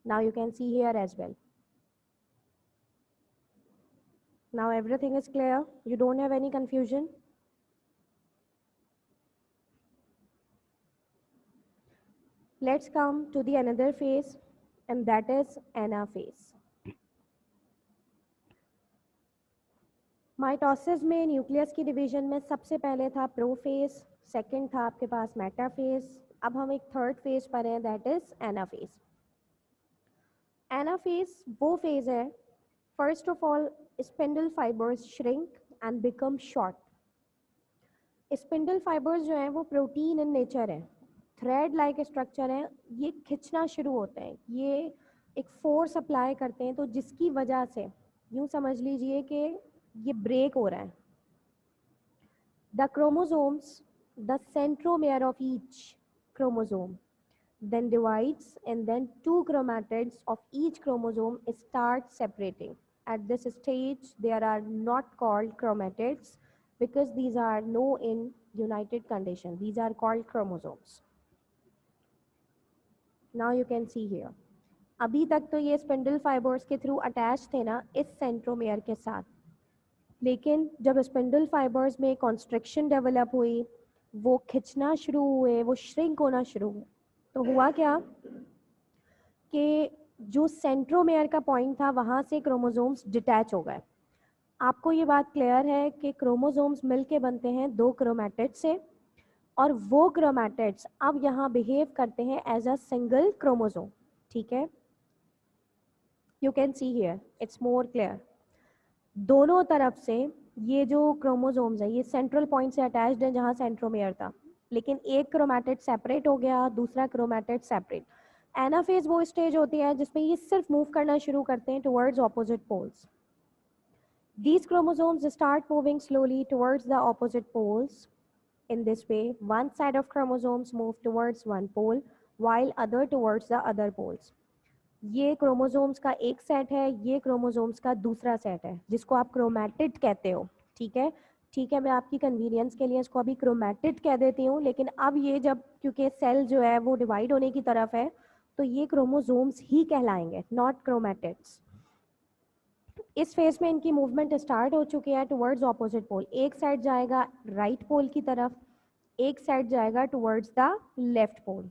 Now you can see here as well. Now everything is clear, you don't have any confusion? Let's come to the another phase, and that is anaphase. Mitosis में nucleus की division में सबसे पहले था prophase, second था आपके पास metaphase, अब हम एक थर्ड फेज पर हैं, दैट इज एनाफेज। एनाफेज वो फेज है, first of all spindle fibres shrink and become short. Spindle fibres जो हैं वो प्रोटीन इन नेचर है, थ्रेड लाइक स्ट्रक्चर है, ये खिंचना शुरू होते हैं, ये एक फोर्स अप्लाई करते हैं, तो जिसकी वजह से यूँ समझ लीजिए कि ये ब्रेक हो रहा है। The chromosomes, the centromere of each chromosome, then divides, and then two chromatids of each chromosome start separating. At this stage, they are not called chromatids because these are no in united condition. These are called chromosomes. Now you can see here. अभी तक तो ये spindle fibres के through attach थे ना इस centromere के साथ, लेकिन जब स्पिंडल फाइबर्स में कॉन्स्ट्रिक्शन डेवलप हुई, वो खिंचना शुरू हुए, वो श्रिंक होना शुरू हुए, तो हुआ क्या कि जो सेंट्रोमेयर का पॉइंट था वहाँ से क्रोमोसोम्स डिटैच हो गए। आपको ये बात क्लियर है कि क्रोमोसोम्स मिलके बनते हैं दो क्रोमैटिड से, और वो क्रोमैटिड्स अब यहाँ बिहेव करते हैं एज अ सिंगल क्रोमोसोम। ठीक है, you can see here, it's more clear. दोनों तरफ से ये जो क्रोमोसोम्स है ये सेंट्रल पॉइंट से अटैच्ड है जहाँ सेंट्रोमेयर था, लेकिन एक क्रोमैटिड सेपरेट हो गया, दूसरा क्रोमैटिड सेपरेट। एनाफेज वो स्टेज होती है जिसमें ये सिर्फ मूव करना शुरू करते हैं towards opposite poles. These chromosomes start moving slowly towards the opposite poles. In this way, one side of chromosomes move towards one pole while other towards the other poles. ये क्रोमोसोम्स का एक set है, ये chromosomes का दूसरा set है, जिसको आप क्रोमैटिड कहते हो. ठीक है, ठीक है, मैं आपकी कन्वीनियंस के लिए इसको अभी क्रोमैटिड कह देती हूँ. लेकिन अब ये जब, क्योंकि सेल जो है वो डिवाइड होने की तरफ है, तो ये क्रोमोसोम्स ही कहलाएंगे, नॉट क्रोमैटिड्स. इस फेज में इनकी मूवमेंट स्टार्ट हो चुकी है टुवर्ड्स ऑपोजिट पोल. एक साइड जाएगा राइट पोल की तरफ, एक साइड जाएगा towards the left pole.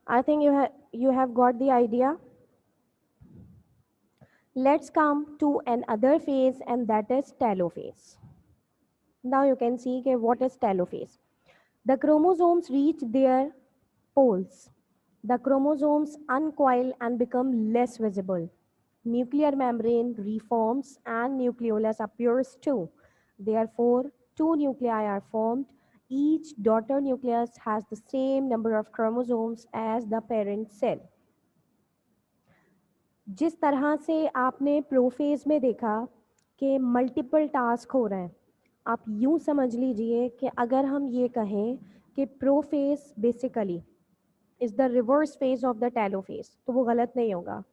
I think you have got the idea. Let's come to another phase, and that is telophase. Now you can see okay, what is telophase. The chromosomes reach their poles. The chromosomes uncoil and become less visible. Nuclear membrane reforms and nucleolus appears too. Therefore, two nuclei are formed. Each daughter nucleus has the same number of chromosomes as the parent cell. जिस तरह से आपने prophase में देखा कि multiple task हो रहे हैं, आप यूँ समझ लीजिए कि अगर हम ये कहें कि prophase basically is the reverse phase of the telophase, तो वो गलत नहीं होगा.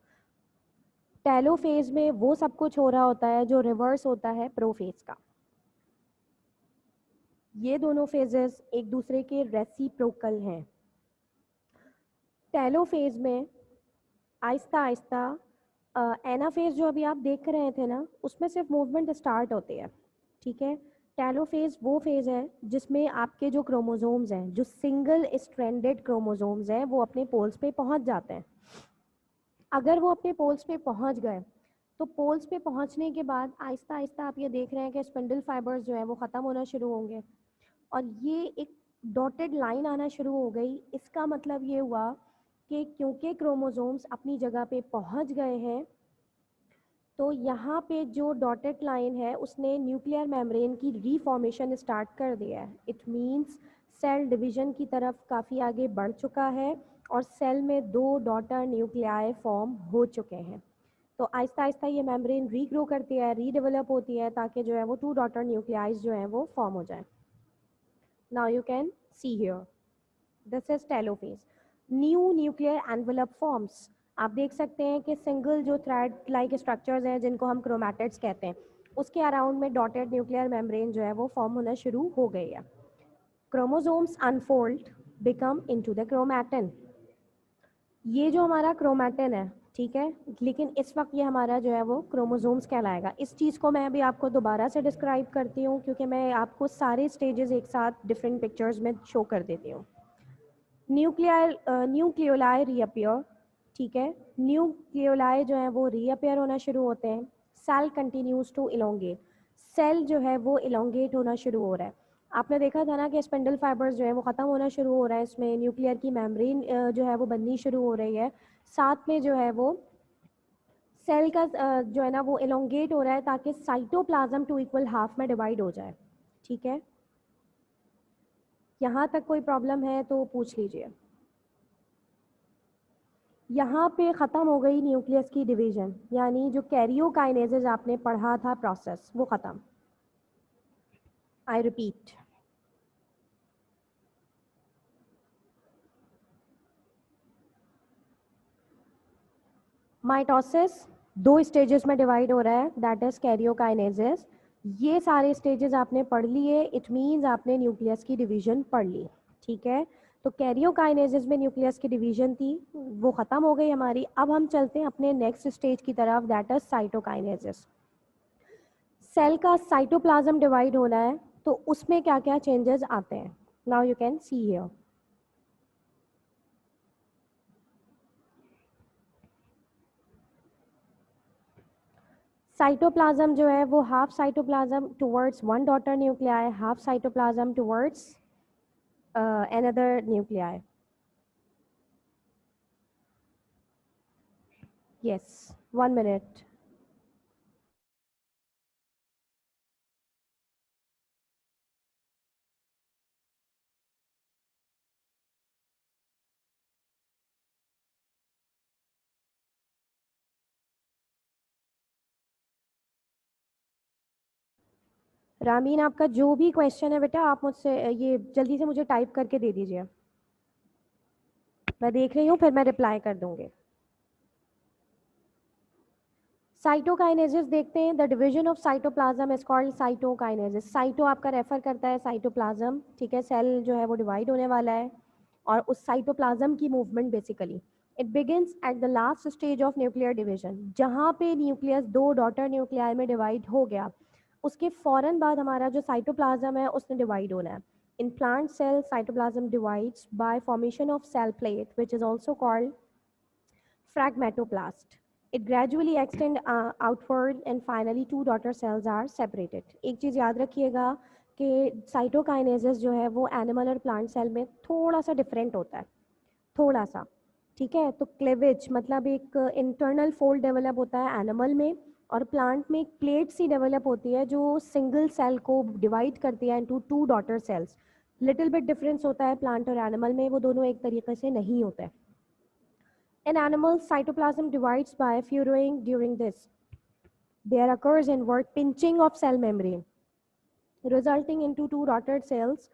टेलोफेज में वो सब कुछ हो रहा होता है जो रिवर्स होता है प्रोफेज का. ये दोनों फेजेस एक दूसरे के रेसिप्रोकल हैं. टेलोफेज में आहिस्ता आहिस्ता एनाफेज जो अभी आप देख रहे थे ना, उसमें सिर्फ मूवमेंट स्टार्ट होती है. ठीक है, टेलोफेज वो फेज है जिसमें आपके जो क्रोमोसोम्स हैं, जो सिंगल स्ट्रैंडेड क्रोमोसोम्स हैं, वो अपने पोल्स पे पहुंच जाते हैं. अगर वो अपने पोल्स पे पहुंच गए, तो पोल्स पे पहुंचने के बाद आहिस्ता आहिस्ता आप ये देख रहे हैं कि स्पिंडल फाइबर्स जो है वो ख़त्म होना शुरू होंगे और ये एक डॉटेड लाइन आना शुरू हो गई. इसका मतलब ये हुआ कि क्योंकि क्रोमोसोम्स अपनी जगह पे पहुंच गए हैं, तो यहाँ पे जो डॉटेड लाइन है उसने न्यूक्लियर मेम्ब्रेन की रीफॉर्मेशन स्टार्ट कर दिया है. इट मींस सेल डिवीजन की तरफ काफ़ी आगे बढ़ चुका है और सेल में दो डॉटर न्यूक्लियाई फॉर्म हो चुके हैं. तो आहिस्ता आहिस्ता ये मेम्ब्रेन रीग्रो करती है, रीडेवलप होती है, ताकि जो है वो टू डॉटर न्यूक्लियाइज जो हैं वो फॉर्म हो जाए. Now you can see here, this is telophase. New nuclear envelope forms. आप देख सकते हैं कि सिंगल जो थ्रेड लाइक स्ट्रक्चर्स हैं जिनको हम क्रोमैटिड्स कहते हैं, उसके अराउंड में डॉटेड न्यूक्लियर मेम्ब्रेन जो है वो फॉर्म होना शुरू हो गई है. Chromosomes unfold, become into the chromatin. ये जो हमारा क्रोमैटिन है, ठीक है, लेकिन इस वक्त ये हमारा जो है वो क्रोमोसोम्स कहलाएगा. इस चीज़ को मैं अभी आपको दोबारा से डिस्क्राइब करती हूँ, क्योंकि मैं आपको सारे स्टेजेस एक साथ डिफरेंट पिक्चर्स में शो कर देती हूँ. Nucleoli reappear. ठीक है, न्यूक्लियोलाई जो है वो रीअपियर होना शुरू होते हैं. Cell continues to elongate. Cell जो है वो इलोंगेट होना शुरू हो रहा है. आपने देखा था ना कि स्पिंडल फाइबर्स जो है वो ख़त्म होना शुरू हो रहा है, इसमें न्यूक्लियर की मेम्ब्रेन जो है वो बननी शुरू हो रही है. साथ में जो है वो सेल का जो है ना वो इलोंगेट हो रहा है, ताकि साइटोप्लाज्म टू इक्वल हाफ में डिवाइड हो जाए. ठीक है, यहाँ तक कोई प्रॉब्लम है तो पूछ लीजिए. यहाँ पे ख़त्म हो गई न्यूक्लियस की डिवीजन, यानी जो कैरियोकाइनेजेस आपने पढ़ा था प्रोसेस, वो ख़त्म. आई रिपीट, माइटोसिस दो स्टेजेस में डिवाइड हो रहा है, दैट इज कैरियोकाइनेजेस. ये सारे स्टेजेस आपने पढ़ लिए, इट मीन्स आपने न्यूक्लियस की डिवीजन पढ़ ली. ठीक है, तो कैरियोकाइनेजेस में न्यूक्लियस की डिवीजन थी, वो ख़त्म हो गई हमारी. अब हम चलते हैं अपने नेक्स्ट स्टेज की तरफ, दैट इज साइटोकाइनेजेस. सेल का साइटोप्लाज्म डिवाइड होना है, तो उसमें क्या क्या चेंजेस आते हैं. Now you can see here. Cytoplasm जो है वो half cytoplasm towards one daughter nuclei, half cytoplasm towards another nuclei. Yes, 1 minute. Ramin, आपका जो भी क्वेश्चन है बेटा, आप मुझसे ये जल्दी से मुझे टाइप करके दे दीजिए, मैं देख रही हूँ, फिर मैं रिप्लाई कर दूंगी. साइटोकाइनेसिस देखते हैं. The division of cytoplasm is called cytokinesis. Cyto आपका रेफर करता है साइटोप्लाज्म, ठीक है. सेल जो है वो डिवाइड होने वाला है और उस साइटोप्लाज्म की movement basically it begins at the last stage of nuclear division. जहाँ पे न्यूक्लियस दो डॉटर न्यूक्लियाई में डिवाइड हो गया, उसके फ़ौरन बाद हमारा जो साइटोप्लाज्म है उसने डिवाइड होना है. In plant cell cytoplasm divides by formation of cell plate which is also called fragmatoplast. It gradually extend outward and finally two daughter cells are separated. एक चीज़ याद रखिएगा कि साइटोकाइनेसिस जो है वो एनिमल और प्लांट सेल में थोड़ा सा डिफरेंट होता है, थोड़ा सा, ठीक है. तो क्लेवेज मतलब एक इंटरनल फोल्ड डेवलप होता है एनिमल में, और प्लांट में एक प्लेट सी डेवलप होती है जो सिंगल सेल को डिवाइड करती है into two daughter sales. Little bit difference होता है प्लांट और एनिमल में, वो दोनों एक तरीके से नहीं होते. In animals, cytoplasm divides by furrowing. During this, there occurs inward pinching of cell membrane, resulting into two daughter cells.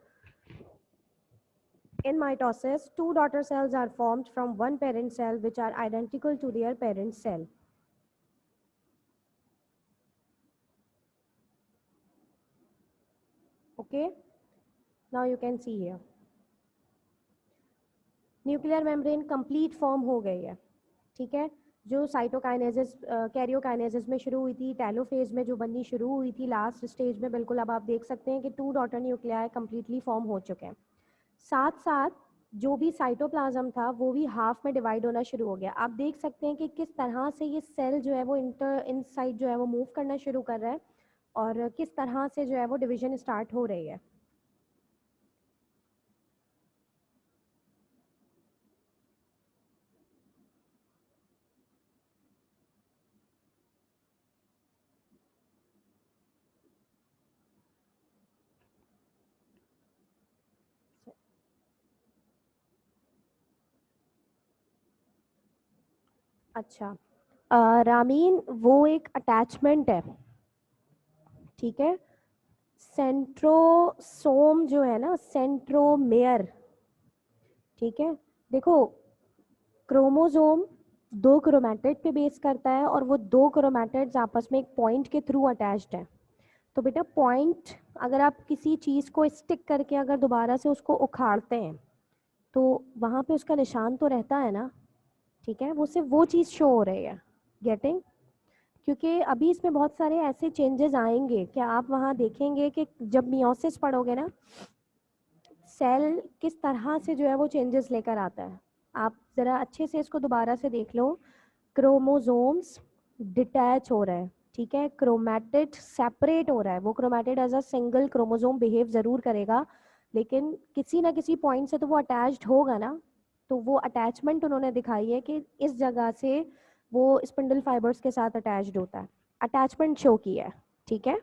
In mitosis, two daughter cells are formed from one parent cell which are identical to their parent cell. Okay, now you can see here. Nuclear membrane complete form हो गई है, ठीक है. जो cytokinesis karyokinesis में शुरू हुई थी, टेलोफेज में जो बननी शुरू हुई थी लास्ट स्टेज में, बिल्कुल अब आप देख सकते हैं कि two daughter nuclei completely form हो चुके हैं. साथ साथ जो भी साइटोप्लाज्म था वो भी हाफ में डिवाइड होना शुरू हो गया. आप देख सकते हैं कि किस तरह से ये सेल जो है वो इनसाइड जो है वो मूव करना शुरू कर रहा है और किस तरह से जो है वो डिवीजन स्टार्ट हो रही है. अच्छा, रामीन वो एक अटैचमेंट है, ठीक है. सेंट्रोसोम जो है ना, सेंट्रोमेयर, ठीक है. देखो, क्रोमोसोम दो क्रोमैटिड पे बेस करता है और वो दो क्रोमैटिड्स आपस में एक पॉइंट के थ्रू अटैच्ड है. तो बेटा पॉइंट, अगर आप किसी चीज़ को स्टिक करके अगर दोबारा से उसको उखाड़ते हैं तो वहाँ पे उसका निशान तो रहता है ना, ठीक है. वो सिर्फ वो चीज़ शो हो रही है, गेटिंग. क्योंकि अभी इसमें बहुत सारे ऐसे चेंजेस आएंगे कि आप वहाँ देखेंगे कि जब मियोसिस पढ़ोगे ना, सेल किस तरह से जो है वो चेंजेस लेकर आता है. आप ज़रा अच्छे से इसको दोबारा से देख लो. क्रोमोसोम्स डिटैच हो रहा है, ठीक है. क्रोमैटिड सेपरेट हो रहा है. वो chromatid as a single chromosome behave ज़रूर करेगा, लेकिन किसी ना किसी पॉइंट से तो वो अटैच्ड होगा ना. तो वो अटैचमेंट उन्होंने दिखाई है कि इस जगह से वो स्पिंडल फाइबर्स के साथ अटैच्ड होता है. अटैचमेंट शो की है, ठीक है.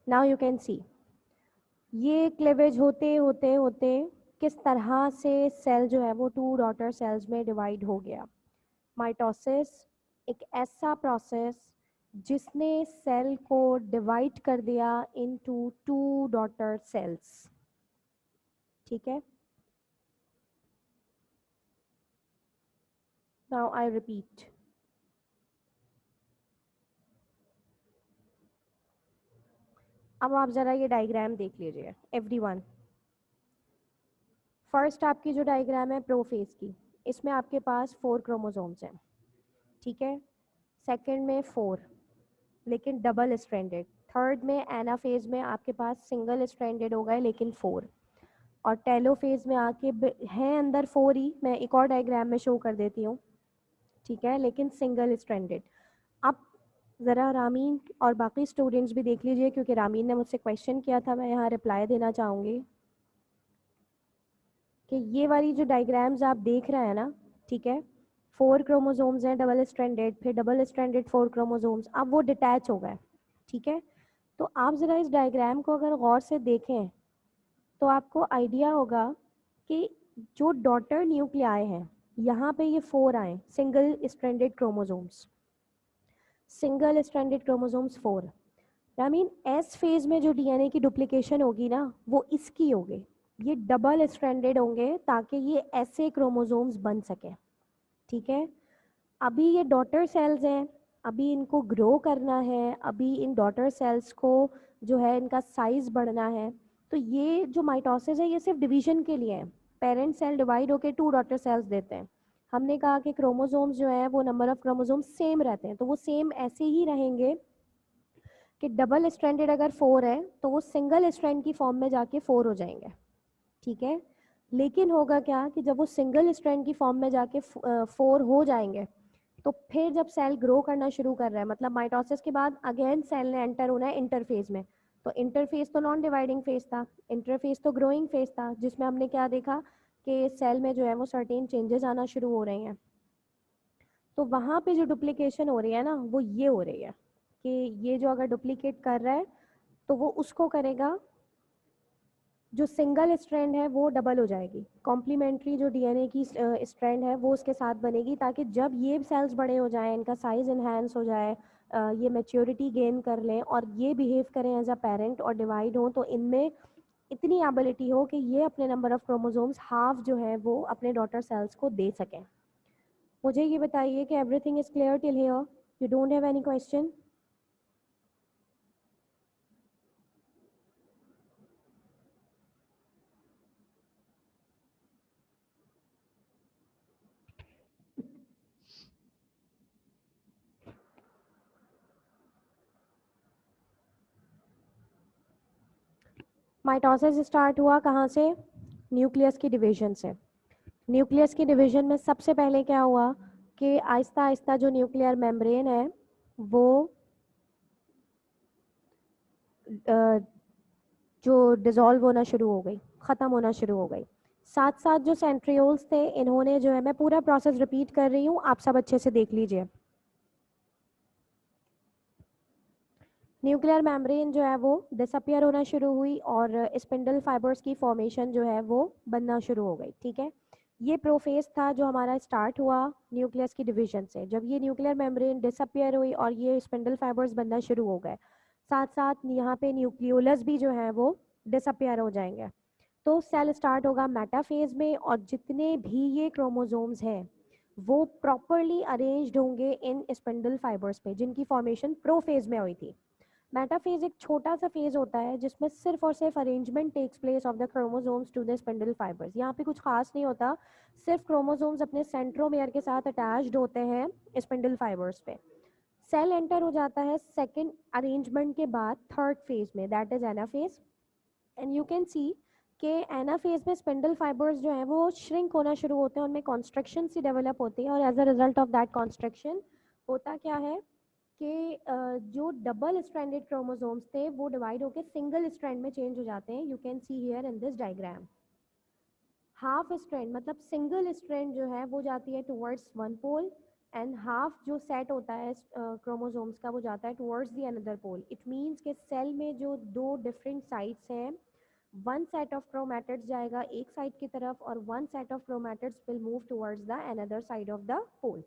नाउ यू कैन सी ये क्लेवेज होते होते होते किस तरह से सेल जो है वो टू डॉटर सेल्स में डिवाइड हो गया. माइटोसिस एक ऐसा प्रोसेस जिसने सेल को डिवाइड कर दिया इनटू टू डॉटर सेल्स, ठीक है. Now I repeat. अब आप ज़रा ये डायग्राम देख लीजिए एवरीवन. फर्स्ट आपकी जो डायग्राम है प्रोफेज की, इसमें आपके पास 4 क्रोमोसोम्स हैं, ठीक है. सेकंड में 4, लेकिन डबल स्ट्रैंडेड. थर्ड में एनाफेज में आपके पास सिंगल स्ट्रैंडेड हो गए लेकिन 4. और टेलोफेज में आके हैं अंदर 4 ही. मैं एक और डायग्राम में शो कर देती हूँ. ठीक है, लेकिन सिंगल स्ट्रैंडेड। अब ज़रा रामीन और बाकी स्टूडेंट्स भी देख लीजिए, क्योंकि रामीन ने मुझसे क्वेश्चन किया था, मैं यहाँ रिप्लाई देना चाहूँगी कि ये वाली जो डायग्राम्स आप देख रहे हैं ना, ठीक है, 4 क्रोमोसोम्स हैं डबल स्ट्रैंडेड, फिर डबल स्ट्रैंडेड 4 क्रोमोसोम्स, अब वो डिटैच हो गए। ठीक है, तो आप ज़रा इस डायग्राम को अगर गौर से देखें तो आपको आइडिया होगा कि जो डॉटर न्यूक्लियाई हैं, यहाँ पे ये 4 आए single stranded chromosomes, single stranded chromosomes 4। I mean S phase में जो डीएनए की डुप्लीकेशन होगी ना, वो इसकी होगी, ये डबल स्ट्रैंडेड होंगे ताकि ये ऐसे क्रोमोसोम्स बन सके। ठीक है, अभी ये डॉटर सेल्स हैं, अभी इनको ग्रो करना है, अभी इन डॉटर सेल्स को जो है इनका साइज बढ़ना है। तो ये जो माइटोसिस है ये सिर्फ डिवीजन के लिए है। पेरेंट सेल डिवाइड होकर 2 डॉटर सेल्स देते हैं। हमने कहा कि क्रोमोसोम्स जो है वो नंबर ऑफ क्रोमोसोम्स सेम रहते हैं, तो वो सेम ऐसे ही रहेंगे कि डबल स्ट्रैंडेड अगर 4 है तो वो सिंगल स्ट्रैंड की फॉर्म में जाके 4 हो जाएंगे। ठीक है, लेकिन होगा क्या कि जब वो सिंगल स्ट्रैंड की फॉर्म में जाके 4 हो जाएंगे, तो फिर जब सेल ग्रो करना शुरू कर रहा है, मतलब माइटोसिस के बाद अगेन सेल ने एंटर होना है इंटरफेज में। तो इंटरफेज तो नॉन डिवाइडिंग फेज था, इंटरफेज तो ग्रोइंग फेज था, जिसमें हमने क्या देखा कि सेल में जो है वो सर्टेन चेंजेस आना शुरू हो रहे हैं। तो वहाँ पे जो डुप्लीकेशन हो रही है ना, वो ये हो रही है कि ये जो अगर डुप्लीकेट कर रहा है तो वो उसको करेगा, जो सिंगल स्ट्रैंड है वो डबल हो जाएगी, कॉम्प्लीमेंट्री जो डीएनए की स्ट्रैंड है वो उसके साथ बनेगी, ताकि जब ये सेल्स बड़े हो जाएं, इनका साइज इन्हांस हो जाए, ये मैच्योरिटी गेन कर लें और ये बिहेव करें एज अ पेरेंट और डिवाइड हो, तो इनमें इतनी एबिलिटी हो कि ये अपने नंबर ऑफ क्रोमोसोम्स हाफ जो है वो अपने डॉटर सेल्स को दे सकें। मुझे ये बताइए कि everything is clear till here, you don't have any question? Mitosis start हुआ कहाँ से? न्यूक्लियस की डिवीजन से। न्यूक्लियस की डिवीजन में सबसे पहले क्या हुआ कि आहिस्ता आहिस्ता जो न्यूक्लियर मेम्ब्रेन है वो जो डिसॉल्व होना शुरू हो गई, ख़त्म होना शुरू हो गई। साथ साथ जो सेंट्रियोल्स थे, इन्होंने जो है, मैं पूरा प्रोसेस रिपीट कर रही हूँ, आप सब अच्छे से देख लीजिए। न्यूक्लियर मेम्ब्रेन जो है वो डिसअपियर होना शुरू हुई और स्पिंडल फाइबर्स की फॉर्मेशन जो है वो बनना शुरू हो गई। ठीक है, ये प्रोफेज था जो हमारा स्टार्ट हुआ न्यूक्लियस की डिवीजन से। जब ये न्यूक्लियर मेम्ब्रेन डिसअपियर हुई और ये स्पिंडल फाइबर्स बनना शुरू हो गए, साथ साथ यहाँ पे न्यूक्लियोलस भी जो है वो डिसअपियर हो जाएंगे। तो सेल स्टार्ट होगा मेटाफेज में, और जितने भी ये क्रोमोसोम्स हैं वो प्रॉपरली अरेंज्ड होंगे इन स्पिंडल फाइबर्स पे, जिनकी फॉर्मेशन प्रोफेज में हुई थी। मेटाफेज एक छोटा सा फेज होता है जिसमें सिर्फ और सिर्फ arrangement takes place of the chromosomes to the spindle fibres. यहाँ पे कुछ खास नहीं होता, सिर्फ क्रोमोसोम्स अपने सेंट्रोमेयर के साथ अटैच्ड होते हैं स्पिंडल फाइबर्स पे। सेल एंटर हो जाता है सेकेंड अरेंजमेंट के बाद थर्ड फेज में, that is anaphase. And you can सी कि एनाफेज में स्पिंडल फाइबर्स जो हैं वो श्रिंक होना शुरू होते हैं, उनमें कॉन्स्ट्रक्शन सी डेवलप होती है, और as a result of that construction होता क्या है कि जो डबल स्ट्रैंडेड क्रोमोसोम्स थे वो डिवाइड होकर सिंगल स्ट्रैंड में चेंज हो जाते हैं। You can see here in this diagram, half strand मतलब सिंगल स्ट्रैंड जो है वो जाती है towards one pole, and half जो सेट होता है क्रोमोसोम्स का वो जाता है towards the another pole. It means कि सेल में जो दो डिफरेंट साइड्स हैं, वन सेट ऑफ क्रोमैटिड्स जाएगा एक साइड की तरफ और one set of chromatids will move towards the another side of the pole.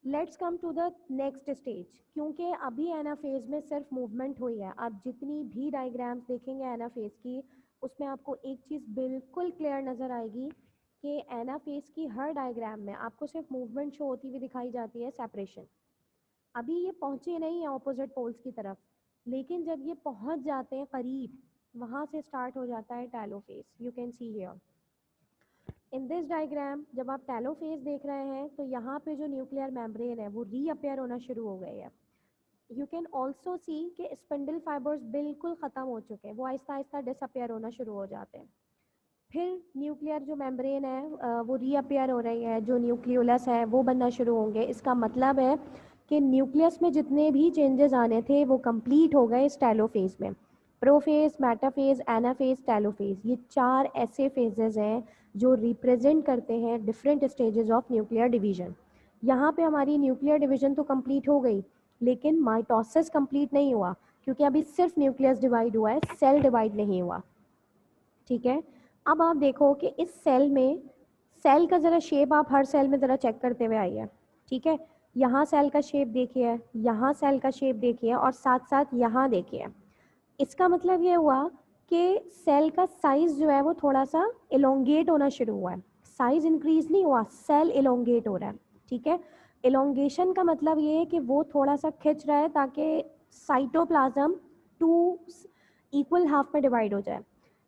Let's come to the next stage, क्योंकि अभी एनाफेज में सिर्फ मूवमेंट हुई है। आप जितनी भी डायग्राम्स देखेंगे एनाफेज की, उसमें आपको एक चीज़ बिल्कुल क्लियर नज़र आएगी कि एनाफेज की हर डायग्राम में आपको सिर्फ मूवमेंट शो होती हुई दिखाई जाती है, सेपरेशन। अभी ये पहुँचे नहीं है ऑपोजिट पोल्स की तरफ, लेकिन जब ये पहुँच जाते हैं करीब, वहाँ से स्टार्ट हो जाता है telophase. You can see here in this diagram, जब आप टेलोफेज देख रहे हैं तो यहाँ पे जो न्यूक्लियर मेम्ब्रेन है वो रीअपेयर होना शुरू हो गई है। यू कैन ऑल्सो सी कि स्पिंडल फाइबर्स बिल्कुल ख़त्म हो चुके हैं, वो आहिस्ता आहिस्ता डिसअपेयर होना शुरू हो जाते हैं। फिर न्यूक्लियर जो मेम्ब्रेन है वो रीअपियर हो रही है, जो न्यूक्लियोलस है वो बनना शुरू होंगे। इसका मतलब है कि न्यूक्लियस में जितने भी चेंजेस आने थे वो कंप्लीट हो गए इस टेलोफेज में। प्रोफेज, मेटाफेज, एनाफेज, टेलोफेज, ये 4 ऐसे फेजेस हैं जो रिप्रेजेंट करते हैं different stages of nuclear division. यहाँ पे हमारी न्यूक्लियर डिवीजन तो कंप्लीट हो गई, लेकिन माइटोसिस कंप्लीट नहीं हुआ, क्योंकि अभी सिर्फ न्यूक्लियस डिवाइड हुआ है, सेल डिवाइड नहीं हुआ। ठीक है, अब आप देखो कि इस सेल में, सेल का ज़रा शेप आप हर सेल में ज़रा चेक करते हुए आइए। ठीक है, यहाँ सेल का शेप देखिए, यहाँ सेल का शेप देखिए, और साथ साथ यहाँ देखिए। इसका मतलब ये हुआ कि सेल का साइज जो है वो थोड़ा सा इलोंगेट होना शुरू हुआ है। साइज इंक्रीज नहीं हुआ, सेल इलोंगेट हो रहा है। ठीक है, इलोंगेशन का मतलब ये है कि वो थोड़ा सा खिंच रहा है ताकि साइटोप्लाज्म टू इक्वल हाफ में डिवाइड हो जाए।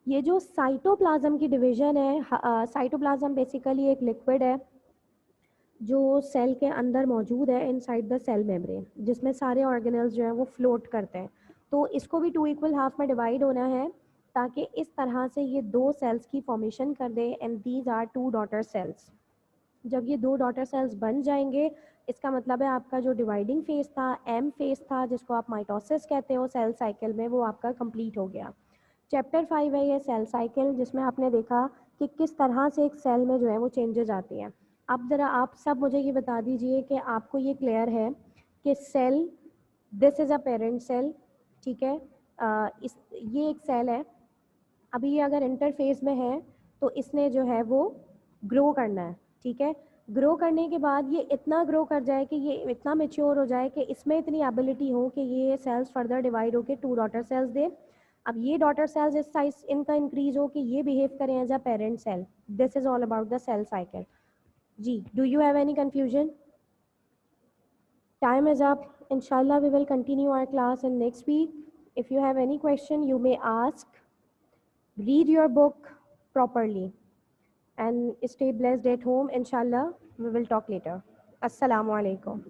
ये जो साइटोप्लाज्म की डिवीजन है, साइटोप्लाज्म बेसिकली एक लिक्विड है जो सेल के अंदर मौजूद है इनसाइड द सेल मेम्ब्रेन, जिसमें सारे ऑर्गेनल्स जो हैं वो फ्लोट करते हैं। तो इसको भी 2 इक्वल हाफ में डिवाइड होना है, ताकि इस तरह से ये 2 सेल्स की फॉर्मेशन कर दे, and these are 2 daughter cells. जब ये 2 डॉटर सेल्स बन जाएंगे, इसका मतलब है आपका जो डिवाइडिंग फेज था, एम फेज था, जिसको आप माइटोसिस कहते हो सेल साइकिल में, वो आपका कंप्लीट हो गया। चैप्टर 5 है ये सेल साइकिल, जिसमें आपने देखा कि किस तरह से एक सेल में जो है वो चेंजेस आती हैं। अब ज़रा आप सब मुझे ये बता दीजिए कि आपको ये क्लियर है कि cell, this is a parent cell. ठीक है, इस ये एक सेल है, अभी ये अगर इंटरफेस में है तो इसने जो है वो ग्रो करना है। ठीक है, ग्रो करने के बाद ये इतना ग्रो कर जाए कि ये इतना मेच्योर हो जाए कि इसमें इतनी एबिलिटी हो कि ये सेल्स फर्दर डिवाइड होकर 2 डॉटर सेल्स दे। अब ये डॉटर सेल्स इस साइज इनका इंक्रीज हो कि ये बिहेव करें as a parent cell. This is all about the cell cycle. जी, do you have any confusion? Time is up. Inshallah, we will continue our class in next week. If you have any question, you may ask. Read your book properly and stay blessed at home. Inshallah, we will talk later. Assalamu alaikum.